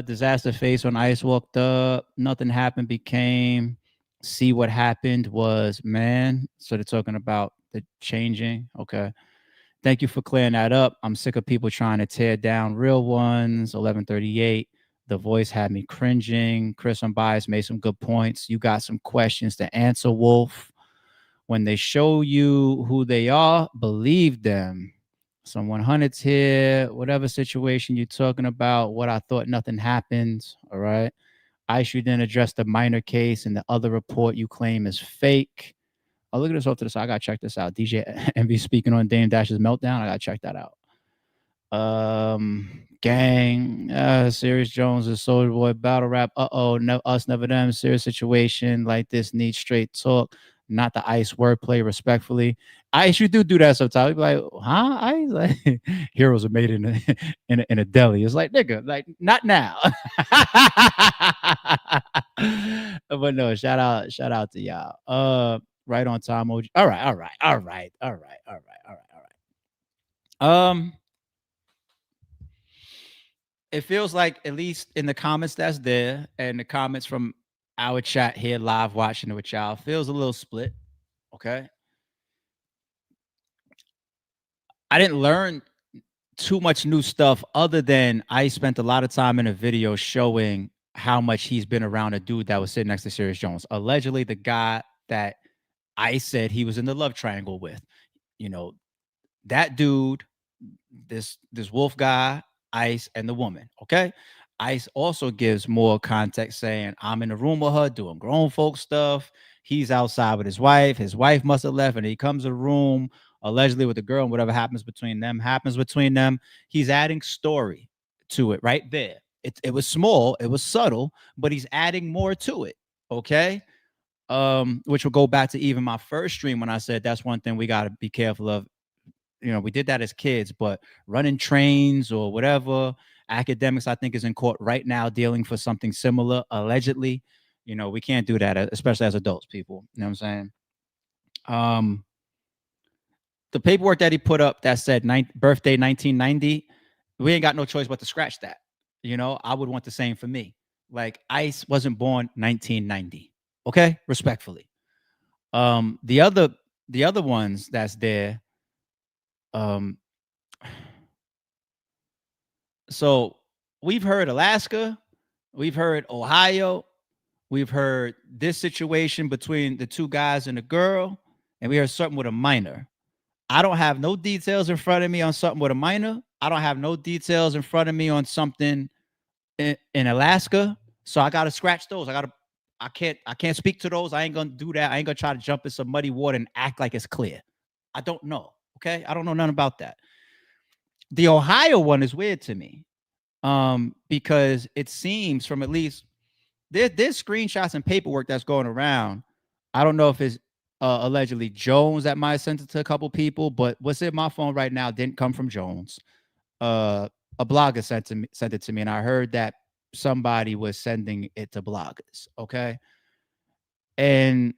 Disaster face when Ice walked up. Nothing happened. Became see what happened was man. So they're talking about the changing. Okay. Thank you for clearing that up. I'm sick of people trying to tear down real ones. 1138. The voice had me cringing. Chris Unbiased made some good points. You got some questions to answer, Wolf. When they show you who they are, believe them. Some 100s here. Whatever situation you're talking about, what I thought nothing happened. All right. Ice, you didn't address the minor case and the other report you claim is fake. Oh, look at this off to the side. I got to check this out. DJ Envy speaking on Dame Dash's meltdown. I got to check that out. Gang, Serious Jones is Soulja Boy battle rap. Us never them. Serious situation like this needs straight talk, not the Ice wordplay. Respectfully, Ice, you do that sometimes. You be like, huh? Ice, like heroes are made in a deli. It's like nigga, like not now. But no, shout out to y'all. Right on time, OG. All right. It feels like, at least in the comments that's there and the comments from our chat here live watching it with y'all, feels a little split. Okay. I didn't learn too much new stuff other than I spent a lot of time in a video showing how much he's been around a dude that was sitting next to Serious Jones. Allegedly the guy that I said he was in the love triangle with. You know, that dude, this Wolf guy, Ice, and the woman. Okay. Ice also gives more context saying, I'm in the room with her doing grown folk stuff. He's outside with his wife. His wife must have left, and he comes to the room allegedly with the girl, and whatever happens between them happens between them. He's adding story to it right there. It was small, it was subtle, but he's adding more to it. Okay. Which will go back to even my first stream when I said that's one thing we got to be careful of. You know, we did that as kids, but running trains or whatever, academics, I think, is in court right now dealing for something similar, allegedly. You know, we can't do that, especially as adults, people. You know what I'm saying? The paperwork that he put up that said birthday 1990, we ain't got no choice but to scratch that. You know, I would want the same for me. Like, Ice wasn't born 1990. Okay, respectfully. The other ones that's there. So we've heard Alaska, we've heard Ohio, we've heard this situation between the 2 guys and the girl, and we heard something with a minor. I don't have no details in front of me on something with a minor. I don't have no details in front of me on something in Alaska. So I gotta scratch those. I can't speak to those. I ain't gonna do that. I ain't gonna try to jump in some muddy water and act like it's clear. I don't know. Okay. I don't know nothing about that. The Ohio one is weird to me. Because it seems from at least there's screenshots and paperwork that's going around. I don't know if it's allegedly Jones that might have sent it to a couple people, but what's in my phone right now didn't come from Jones. A blogger sent it to me, and I heard that somebody was sending it to bloggers. Okay. And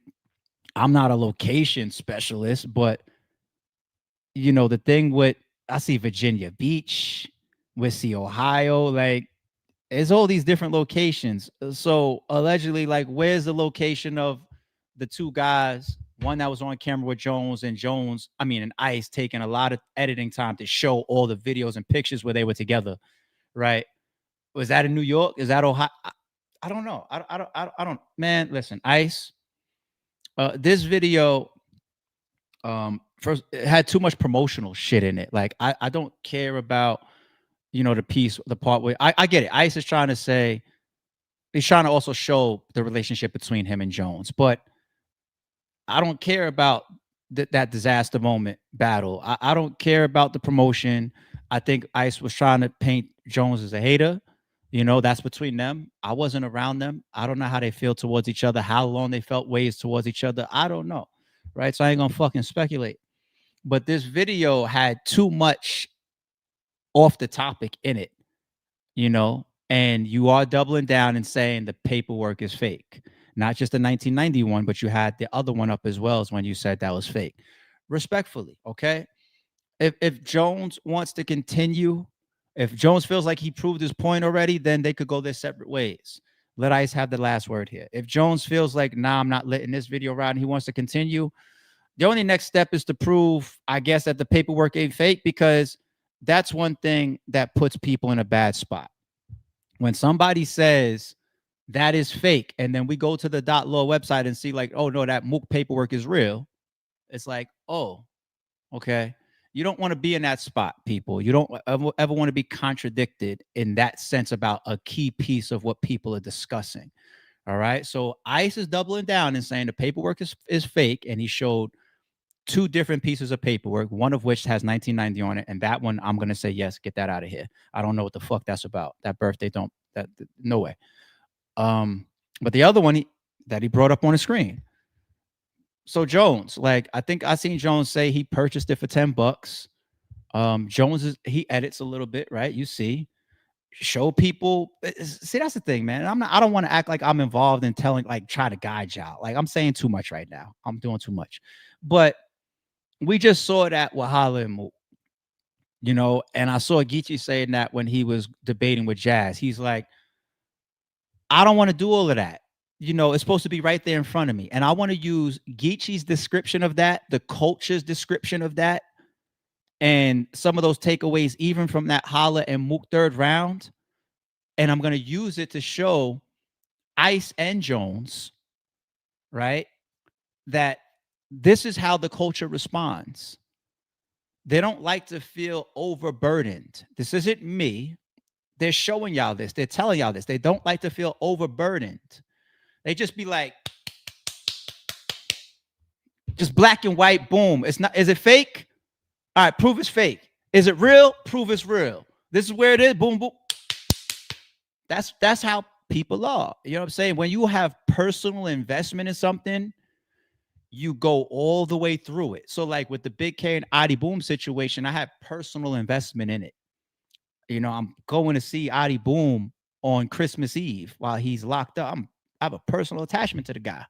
I'm not a location specialist, but you know, the thing with, I see Virginia Beach, we see Ohio, like it's all these different locations. So allegedly, like, where's the location of the two guys? One that was on camera with Jones, and Ice taking a lot of editing time to show all the videos and pictures where they were together, right? Was that in New York? Is that Ohio? I don't know. I don't. Man, listen, Ice. This video, first, it had too much promotional shit in it. Like, I don't care about, you know, the part where I get it. Ice is trying to say, he's trying to also show the relationship between him and Jones, but I don't care about that disaster moment battle. I don't care about the promotion. I think Ice was trying to paint Jones as a hater. You know, that's between them. I wasn't around them. I don't know how they feel towards each other, how long they felt ways towards each other. I don't know. Right. So I ain't gonna fucking speculate. But this video had too much off the topic in it, you know, and you are doubling down and saying the paperwork is fake. Not just the 1991, but you had the other one up as well as when you said that was fake. Respectfully, okay? If Jones wants to continue, if Jones feels like he proved his point already, then they could go their separate ways. Let Ice have the last word here. If Jones feels like, nah, I'm not letting this video ride and he wants to continue, the only next step is to prove, I guess, that the paperwork ain't fake, because that's one thing that puts people in a bad spot. When somebody says that is fake, and then we go to the .law website and see like, oh no, that MOOC paperwork is real. It's like, oh, okay. You don't want to be in that spot, people. You don't ever want to be contradicted in that sense about a key piece of what people are discussing. All right. So Ice is doubling down and saying the paperwork is fake, and he showed two different pieces of paperwork, one of which has 1990 on it, and that one I'm gonna say yes, get that out of here. I don't know what the fuck that's about. That birthday no way. But the other one that he brought up on the screen. So Jones, like, I think I seen Jones say he purchased it for $10. Jones he edits a little bit, right? You see, show people. See, that's the thing, man. I don't want to act like I'm involved in telling, like, try to guide y'all. Like, I'm saying too much right now. I'm doing too much. But we just saw that with Holla and Mook, you know, and I saw Geechee saying that when he was debating with Jazz. He's like, I don't want to do all of that. You know, it's supposed to be right there in front of me. And I want to use Geechee's description of that, the culture's description of that, and some of those takeaways, even from that Holla and Mook third round. And I'm going to use it to show Ice and Jones, right, that this is how the culture responds. They don't like to feel overburdened. This isn't me. They're showing y'all this. They're telling y'all this. They don't like to feel overburdened. They just be like, just black and white, boom. It's not, is it fake? All right, prove it's fake. Is it real? Prove it's real. This is where it is, boom, boom. That's how people are. You know what I'm saying? When you have personal investment in something, you go all the way through it. So like with the Big K and Adi Boom situation, I had personal investment in it. You know, I'm going to see Adi Boom on Christmas Eve while he's locked up. I have a personal attachment to the guy,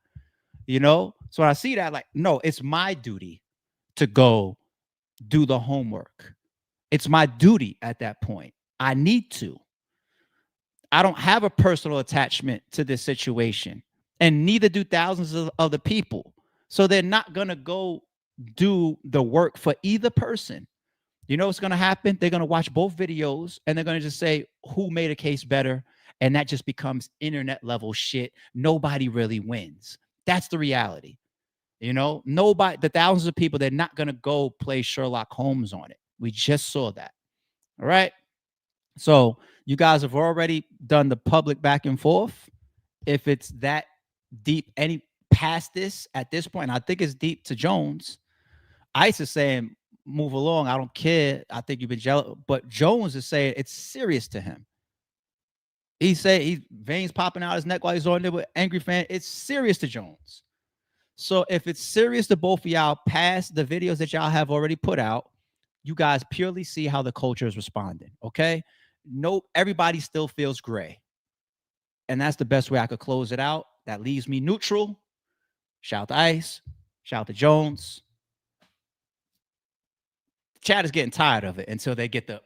you know? So when I see that, like, no, it's my duty to go do the homework. It's my duty at that point. I need to. I don't have a personal attachment to this situation, and neither do thousands of other people. So they're not going to go do the work for either person. You know what's going to happen? They're going to watch both videos, and they're going to just say, who made a case better? And that just becomes internet level shit. Nobody really wins. That's the reality. You know, nobody, the thousands of people, they're not going to go play Sherlock Holmes on it. We just saw that. All right. So you guys have already done the public back and forth. If it's that deep, any past this at this point, I think it's deep to Jones. Ice is saying, move along. I don't care. I think you've been jealous. But Jones is saying it's serious to him. He said he veins popping out his neck while he's on there with angry fan. It's serious to Jones. So if it's serious to both of y'all, past the videos that y'all have already put out, you guys purely see how the culture is responding. Okay. No, everybody still feels gray. And that's the best way I could close it out. That leaves me neutral. Shout out to Ice. Shout out to Jones. The chat is getting tired of it until they get the,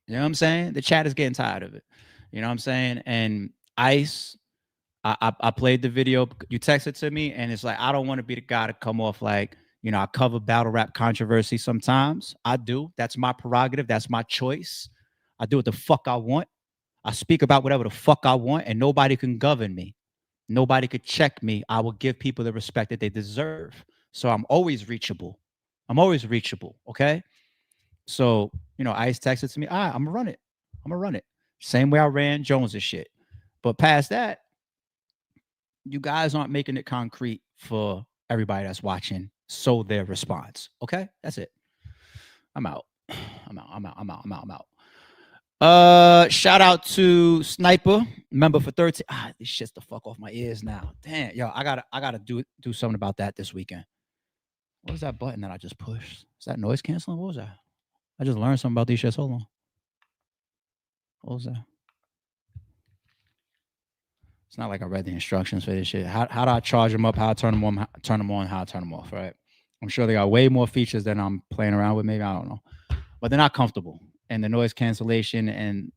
you know what I'm saying? The chat is getting tired of it. You know what I'm saying? And Ice, I played the video. You texted to me, and it's like, I don't want to be the guy to come off like, you know, I cover battle rap controversy sometimes. I do. That's my prerogative. That's my choice. I do what the fuck I want. I speak about whatever the fuck I want, and nobody can govern me. Nobody could check me. I will give people the respect that they deserve. So I'm always reachable. I'm always reachable. Okay. So, you know, Ice texted to me, all right, I'm gonna run it. I'm gonna run it. Same way I ran Jones's shit. But past that, you guys aren't making it concrete for everybody that's watching. So their response. Okay. That's it. I'm out. I'm out. Shout out to Sniper, member for 13. This shit's the fuck off my ears now. Damn, yo, I gotta do something about that this weekend. What was that button that I just pushed? Is that noise canceling? What was that? I just learned something about these shits. Hold on. What was that? It's not like I read the instructions for this shit. How do I charge them up? How I turn them on? How I turn them off? Right? I'm sure they got way more features than I'm playing around with. Maybe I don't know, but they're not comfortable. And the noise cancellation and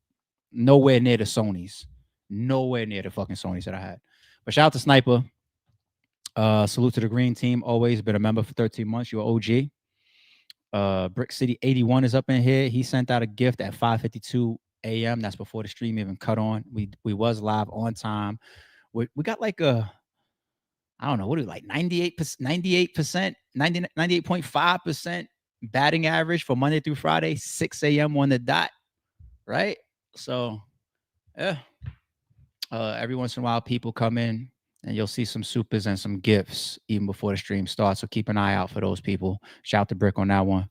nowhere near the Sonys, nowhere near the fucking Sonys that I had. But shout out to Sniper. Salute to the green team. Always been a member for 13 months. You're OG. Brick City 81 is up in here. He sent out a gift at 5:52 a.m. That's before the stream even cut on. We was live on time. We got like a, I don't know, what is it, like 98.5% batting average for Monday through Friday, 6 a.m. on the dot, right? So, yeah. Every once in a while, people come in and you'll see some supers and some gifts even before the stream starts. So keep an eye out for those people. Shout out to Brick on that one.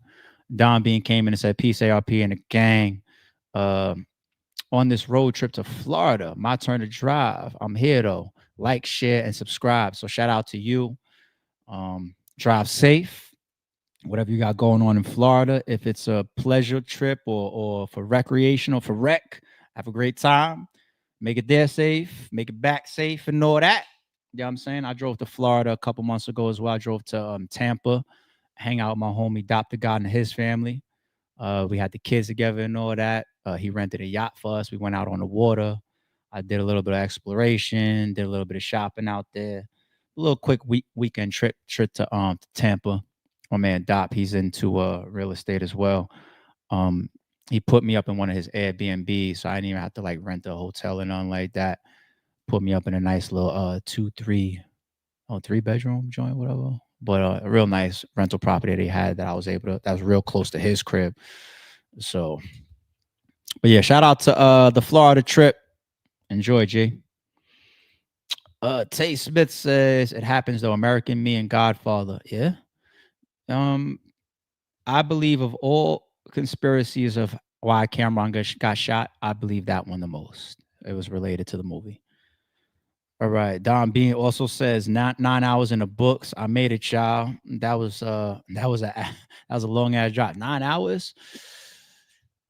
Don Bean came in and said, peace, ARP and the gang. On this road trip to Florida, my turn to drive. I'm here though. Like, share, and subscribe. So shout out to you. Drive safe. Whatever you got going on in Florida. If it's a pleasure trip or for recreation or for rec, have a great time. Make it there safe. Make it back safe and all that. You know what I'm saying? I drove to Florida a couple months ago as well. I drove to Tampa, hang out with my homie Dr. God and his family. We had the kids together and all that. He rented a yacht for us. We went out on the water. I did a little bit of exploration, did a little bit of shopping out there. A little quick weekend trip to Tampa. My man Dop, he's into real estate as well. He put me up in one of his Airbnbs, so I didn't even have to like rent a hotel or nothing like that. Put me up in a nice little 3-bedroom joint, whatever. But a real nice rental property that he had that I was able to, that was real close to his crib. So, but yeah, shout out to the Florida trip. Enjoy, G. Tay Smith says, it happens though. American Me and Godfather. Yeah. I believe of all conspiracies of why Cameron got shot, I believe that one the most. It was related to the movie. All right. Don Bean also says 9 hours in the books. I made it, y'all. That was a long ass drop. 9 hours.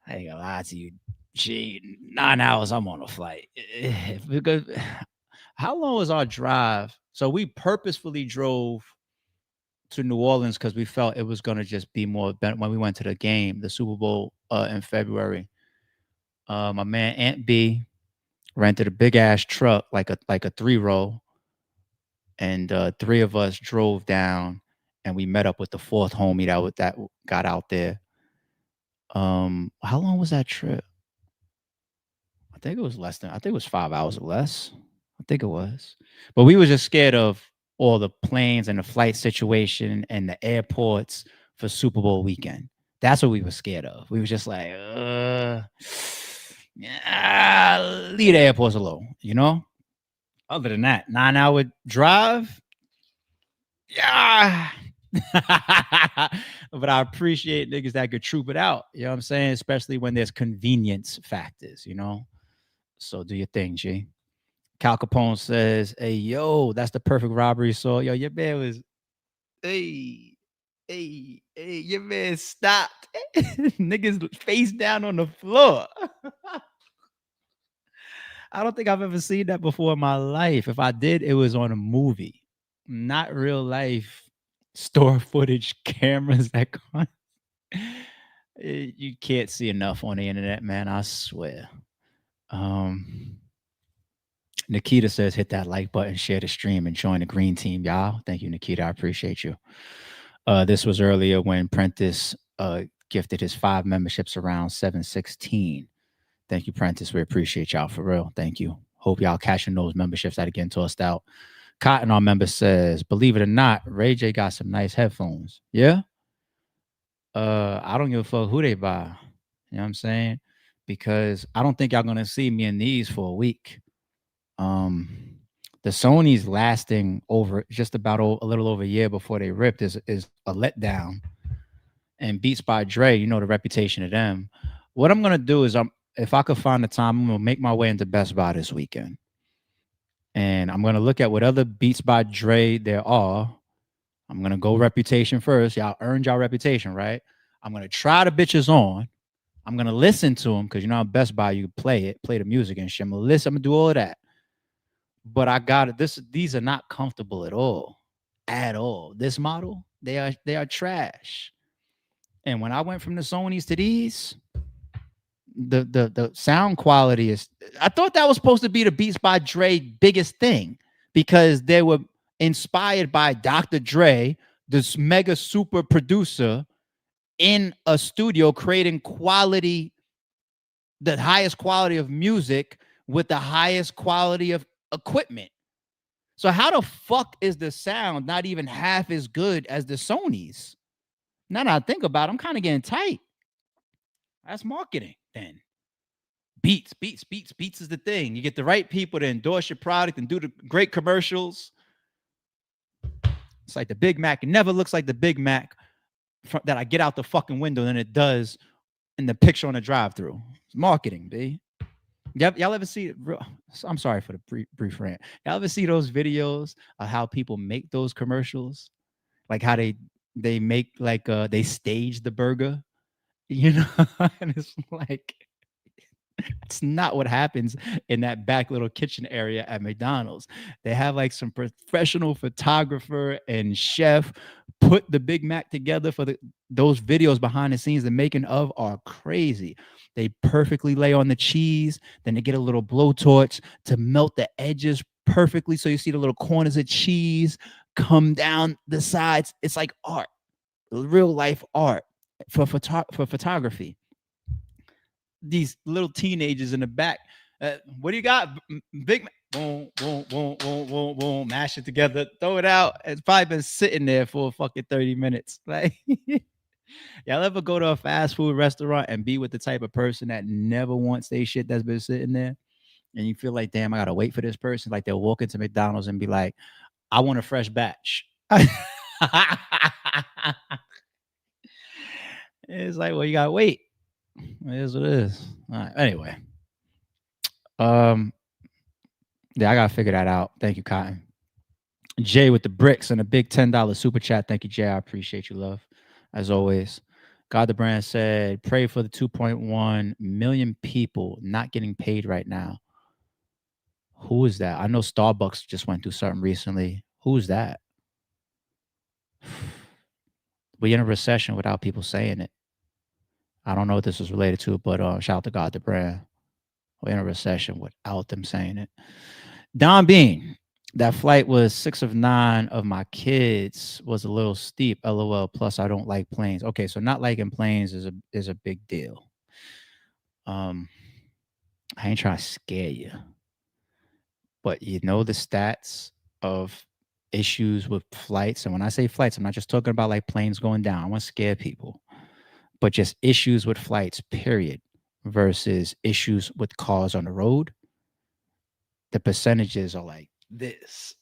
I ain't gonna lie to you. Gee, 9 hours. I'm on a flight. Because how long was our drive? So we purposefully drove to New Orleans because we felt it was gonna just be more when we went to the game, the Super Bowl in February. My man Aunt B rented a big ass truck, like a 3-row, and 3 of us drove down, and we met up with the 4th homie that got out there. How long was that trip? I think it was less than. I think it was 5 hours or less. I think it was, but we were just scared of all the planes and the flight situation and the airports for Super Bowl weekend. That's what we were scared of. We were just like, leave the airports alone, you know? Other than that, 9-hour drive. Yeah. But I appreciate niggas that could troop it out. You know what I'm saying? Especially when there's convenience factors, you know? So do your thing, G. Cal Capone says, hey, yo, that's the perfect robbery. So, yo, your man was, hey, your man stopped. Niggas face down on the floor. I don't think I've ever seen that before in my life. If I did, it was on a movie, not real life store footage cameras that you can't see enough on the internet, man. I swear. Nikita says, hit that like button, share the stream, and join the green team, y'all. Thank you, Nikita. I appreciate you. This was earlier when Prentice gifted his 5 memberships around 716. Thank you, Prentice. We appreciate y'all for real. Thank you. Hope y'all cashing those memberships that are getting tossed out. Cotton, our member, says, believe it or not, Ray J got some nice headphones. Yeah? I don't give a fuck who they buy. You know what I'm saying? Because I don't think y'all gonna see me in these for a week. The Sony's lasting over just about a little over a year before they ripped is a letdown. And Beats by Dre, you know the reputation of them. What I'm gonna do is if I could find the time, I'm gonna make my way into Best Buy this weekend. And I'm gonna look at what other Beats by Dre there are. I'm gonna go reputation first. Y'all earned y'all reputation, right? I'm gonna try the bitches on. I'm gonna listen to them because you know how Best Buy you play the music and shit. I'm gonna listen. I'm gonna do all of that. But I got it. These are not comfortable at all. At all. This model, they are trash. And when I went from the Sonys to these, the sound quality is. I thought that was supposed to be the Beats by Dre biggest thing because they were inspired by Dr. Dre, this mega super producer in a studio creating quality, the highest quality of music with the highest quality of equipment. So how the fuck is the sound not even half as good as the Sonys? Now that I think about it, I'm kind of getting tight. That's marketing then. Beats is the thing. You get the right people to endorse your product and do the great commercials. It's like the Big Mac. It never looks like the Big Mac that I get out the fucking window than it does in the picture on the drive-through. It's marketing, B. Y'all ever see? I'm sorry for the brief rant. Y'all ever see those videos of how people make those commercials? Like how they make like they stage the burger, you know? And it's like it's not what happens in that back little kitchen area at McDonald's. They have like some professional photographer and chef put the Big Mac together for those videos behind the scenes. The making of are crazy. They perfectly lay on the cheese. Then they get a little blowtorch to melt the edges perfectly. So you see the little corners of cheese come down the sides. It's like art, real life art for photography. These little teenagers in the back. What do you got? Big Mac. Boom, boom, boom, boom, boom, boom. Mash it together. Throw it out. It's probably been sitting there for a fucking 30 minutes. Like, y'all ever go to a fast food restaurant and be with the type of person that never wants their shit that's been sitting there? And you feel like, damn, I gotta wait for this person. Like they'll walk into McDonald's and be like, I want a fresh batch. It's like, well, you gotta wait. It is what it is. All right. Anyway. Yeah, I gotta figure that out. Thank you, Cotton. Jay with the bricks and a big $10 super chat. Thank you, Jay. I appreciate you, love. As always. God the Brand said, pray for the 2.1 million people not getting paid right now. Who is that? I know Starbucks just went through something recently. Who is that? We're in a recession without people saying it. I don't know what this was related to, but shout out to God the Brand. We're in a recession without them saying it. Don Bean, that flight was 6 of 9 of my kids was a little steep. LOL. Plus, I don't like planes. Okay, so not liking planes is a big deal. I ain't trying to scare you, but you know the stats of issues with flights. And when I say flights, I'm not just talking about like planes going down. I want to scare people, but just issues with flights, period, versus issues with cars on the road. The percentages are like this,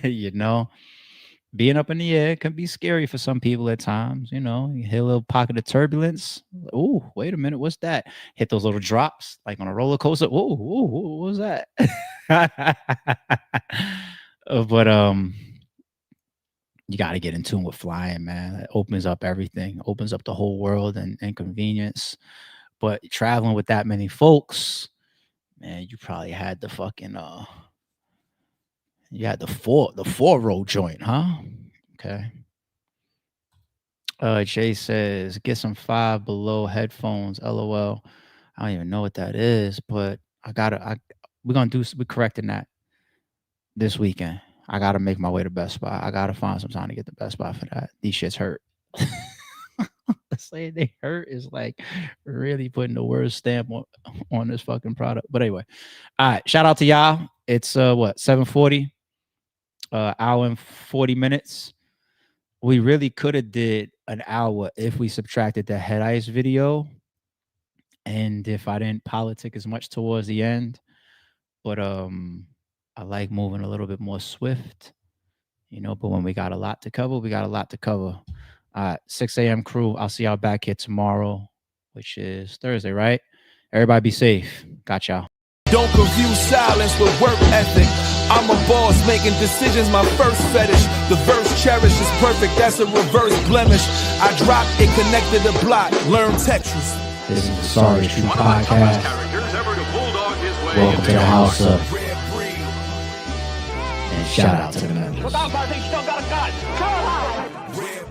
you know? being up in the air can be scary for some people at times. You know, you hit a little pocket of turbulence. Oh, wait a minute, what's that? Hit those little drops like on a roller coaster. Oh, what was that? But you got to get in tune with flying, man. It opens up everything, opens up the whole world and convenience. But traveling with that many folks, man, you probably had the fucking you had the four-row joint, huh? Okay. Jay says, get some Five Below headphones. LOL. I don't even know what that is, but we're correcting that this weekend. I gotta make my way to Best Buy. I gotta find some time to get to Best Buy for that. These shits hurt. Saying they hurt is like really putting the word stamp on this fucking product. But anyway, all right. Shout out to y'all. It's 7:40, hour and 40 minutes. We really could have did an hour if we subtracted the head ice video, and if I didn't politic as much towards the end. But I like moving a little bit more swift, you know. But when we got a lot to cover, we got a lot to cover. 6 a.m. crew. I'll see y'all back here tomorrow, which is Thursday, right? Everybody be safe. Got y'all. Don't confuse silence with work ethic. I'm a boss making decisions, my first fetish. The verse cherished is perfect, that's a reverse blemish. I dropped it, connected the block, learn Tetris. This is the Sorry True Podcast. Welcome to the house of. And shout out to the members. Without, I think still got a gun.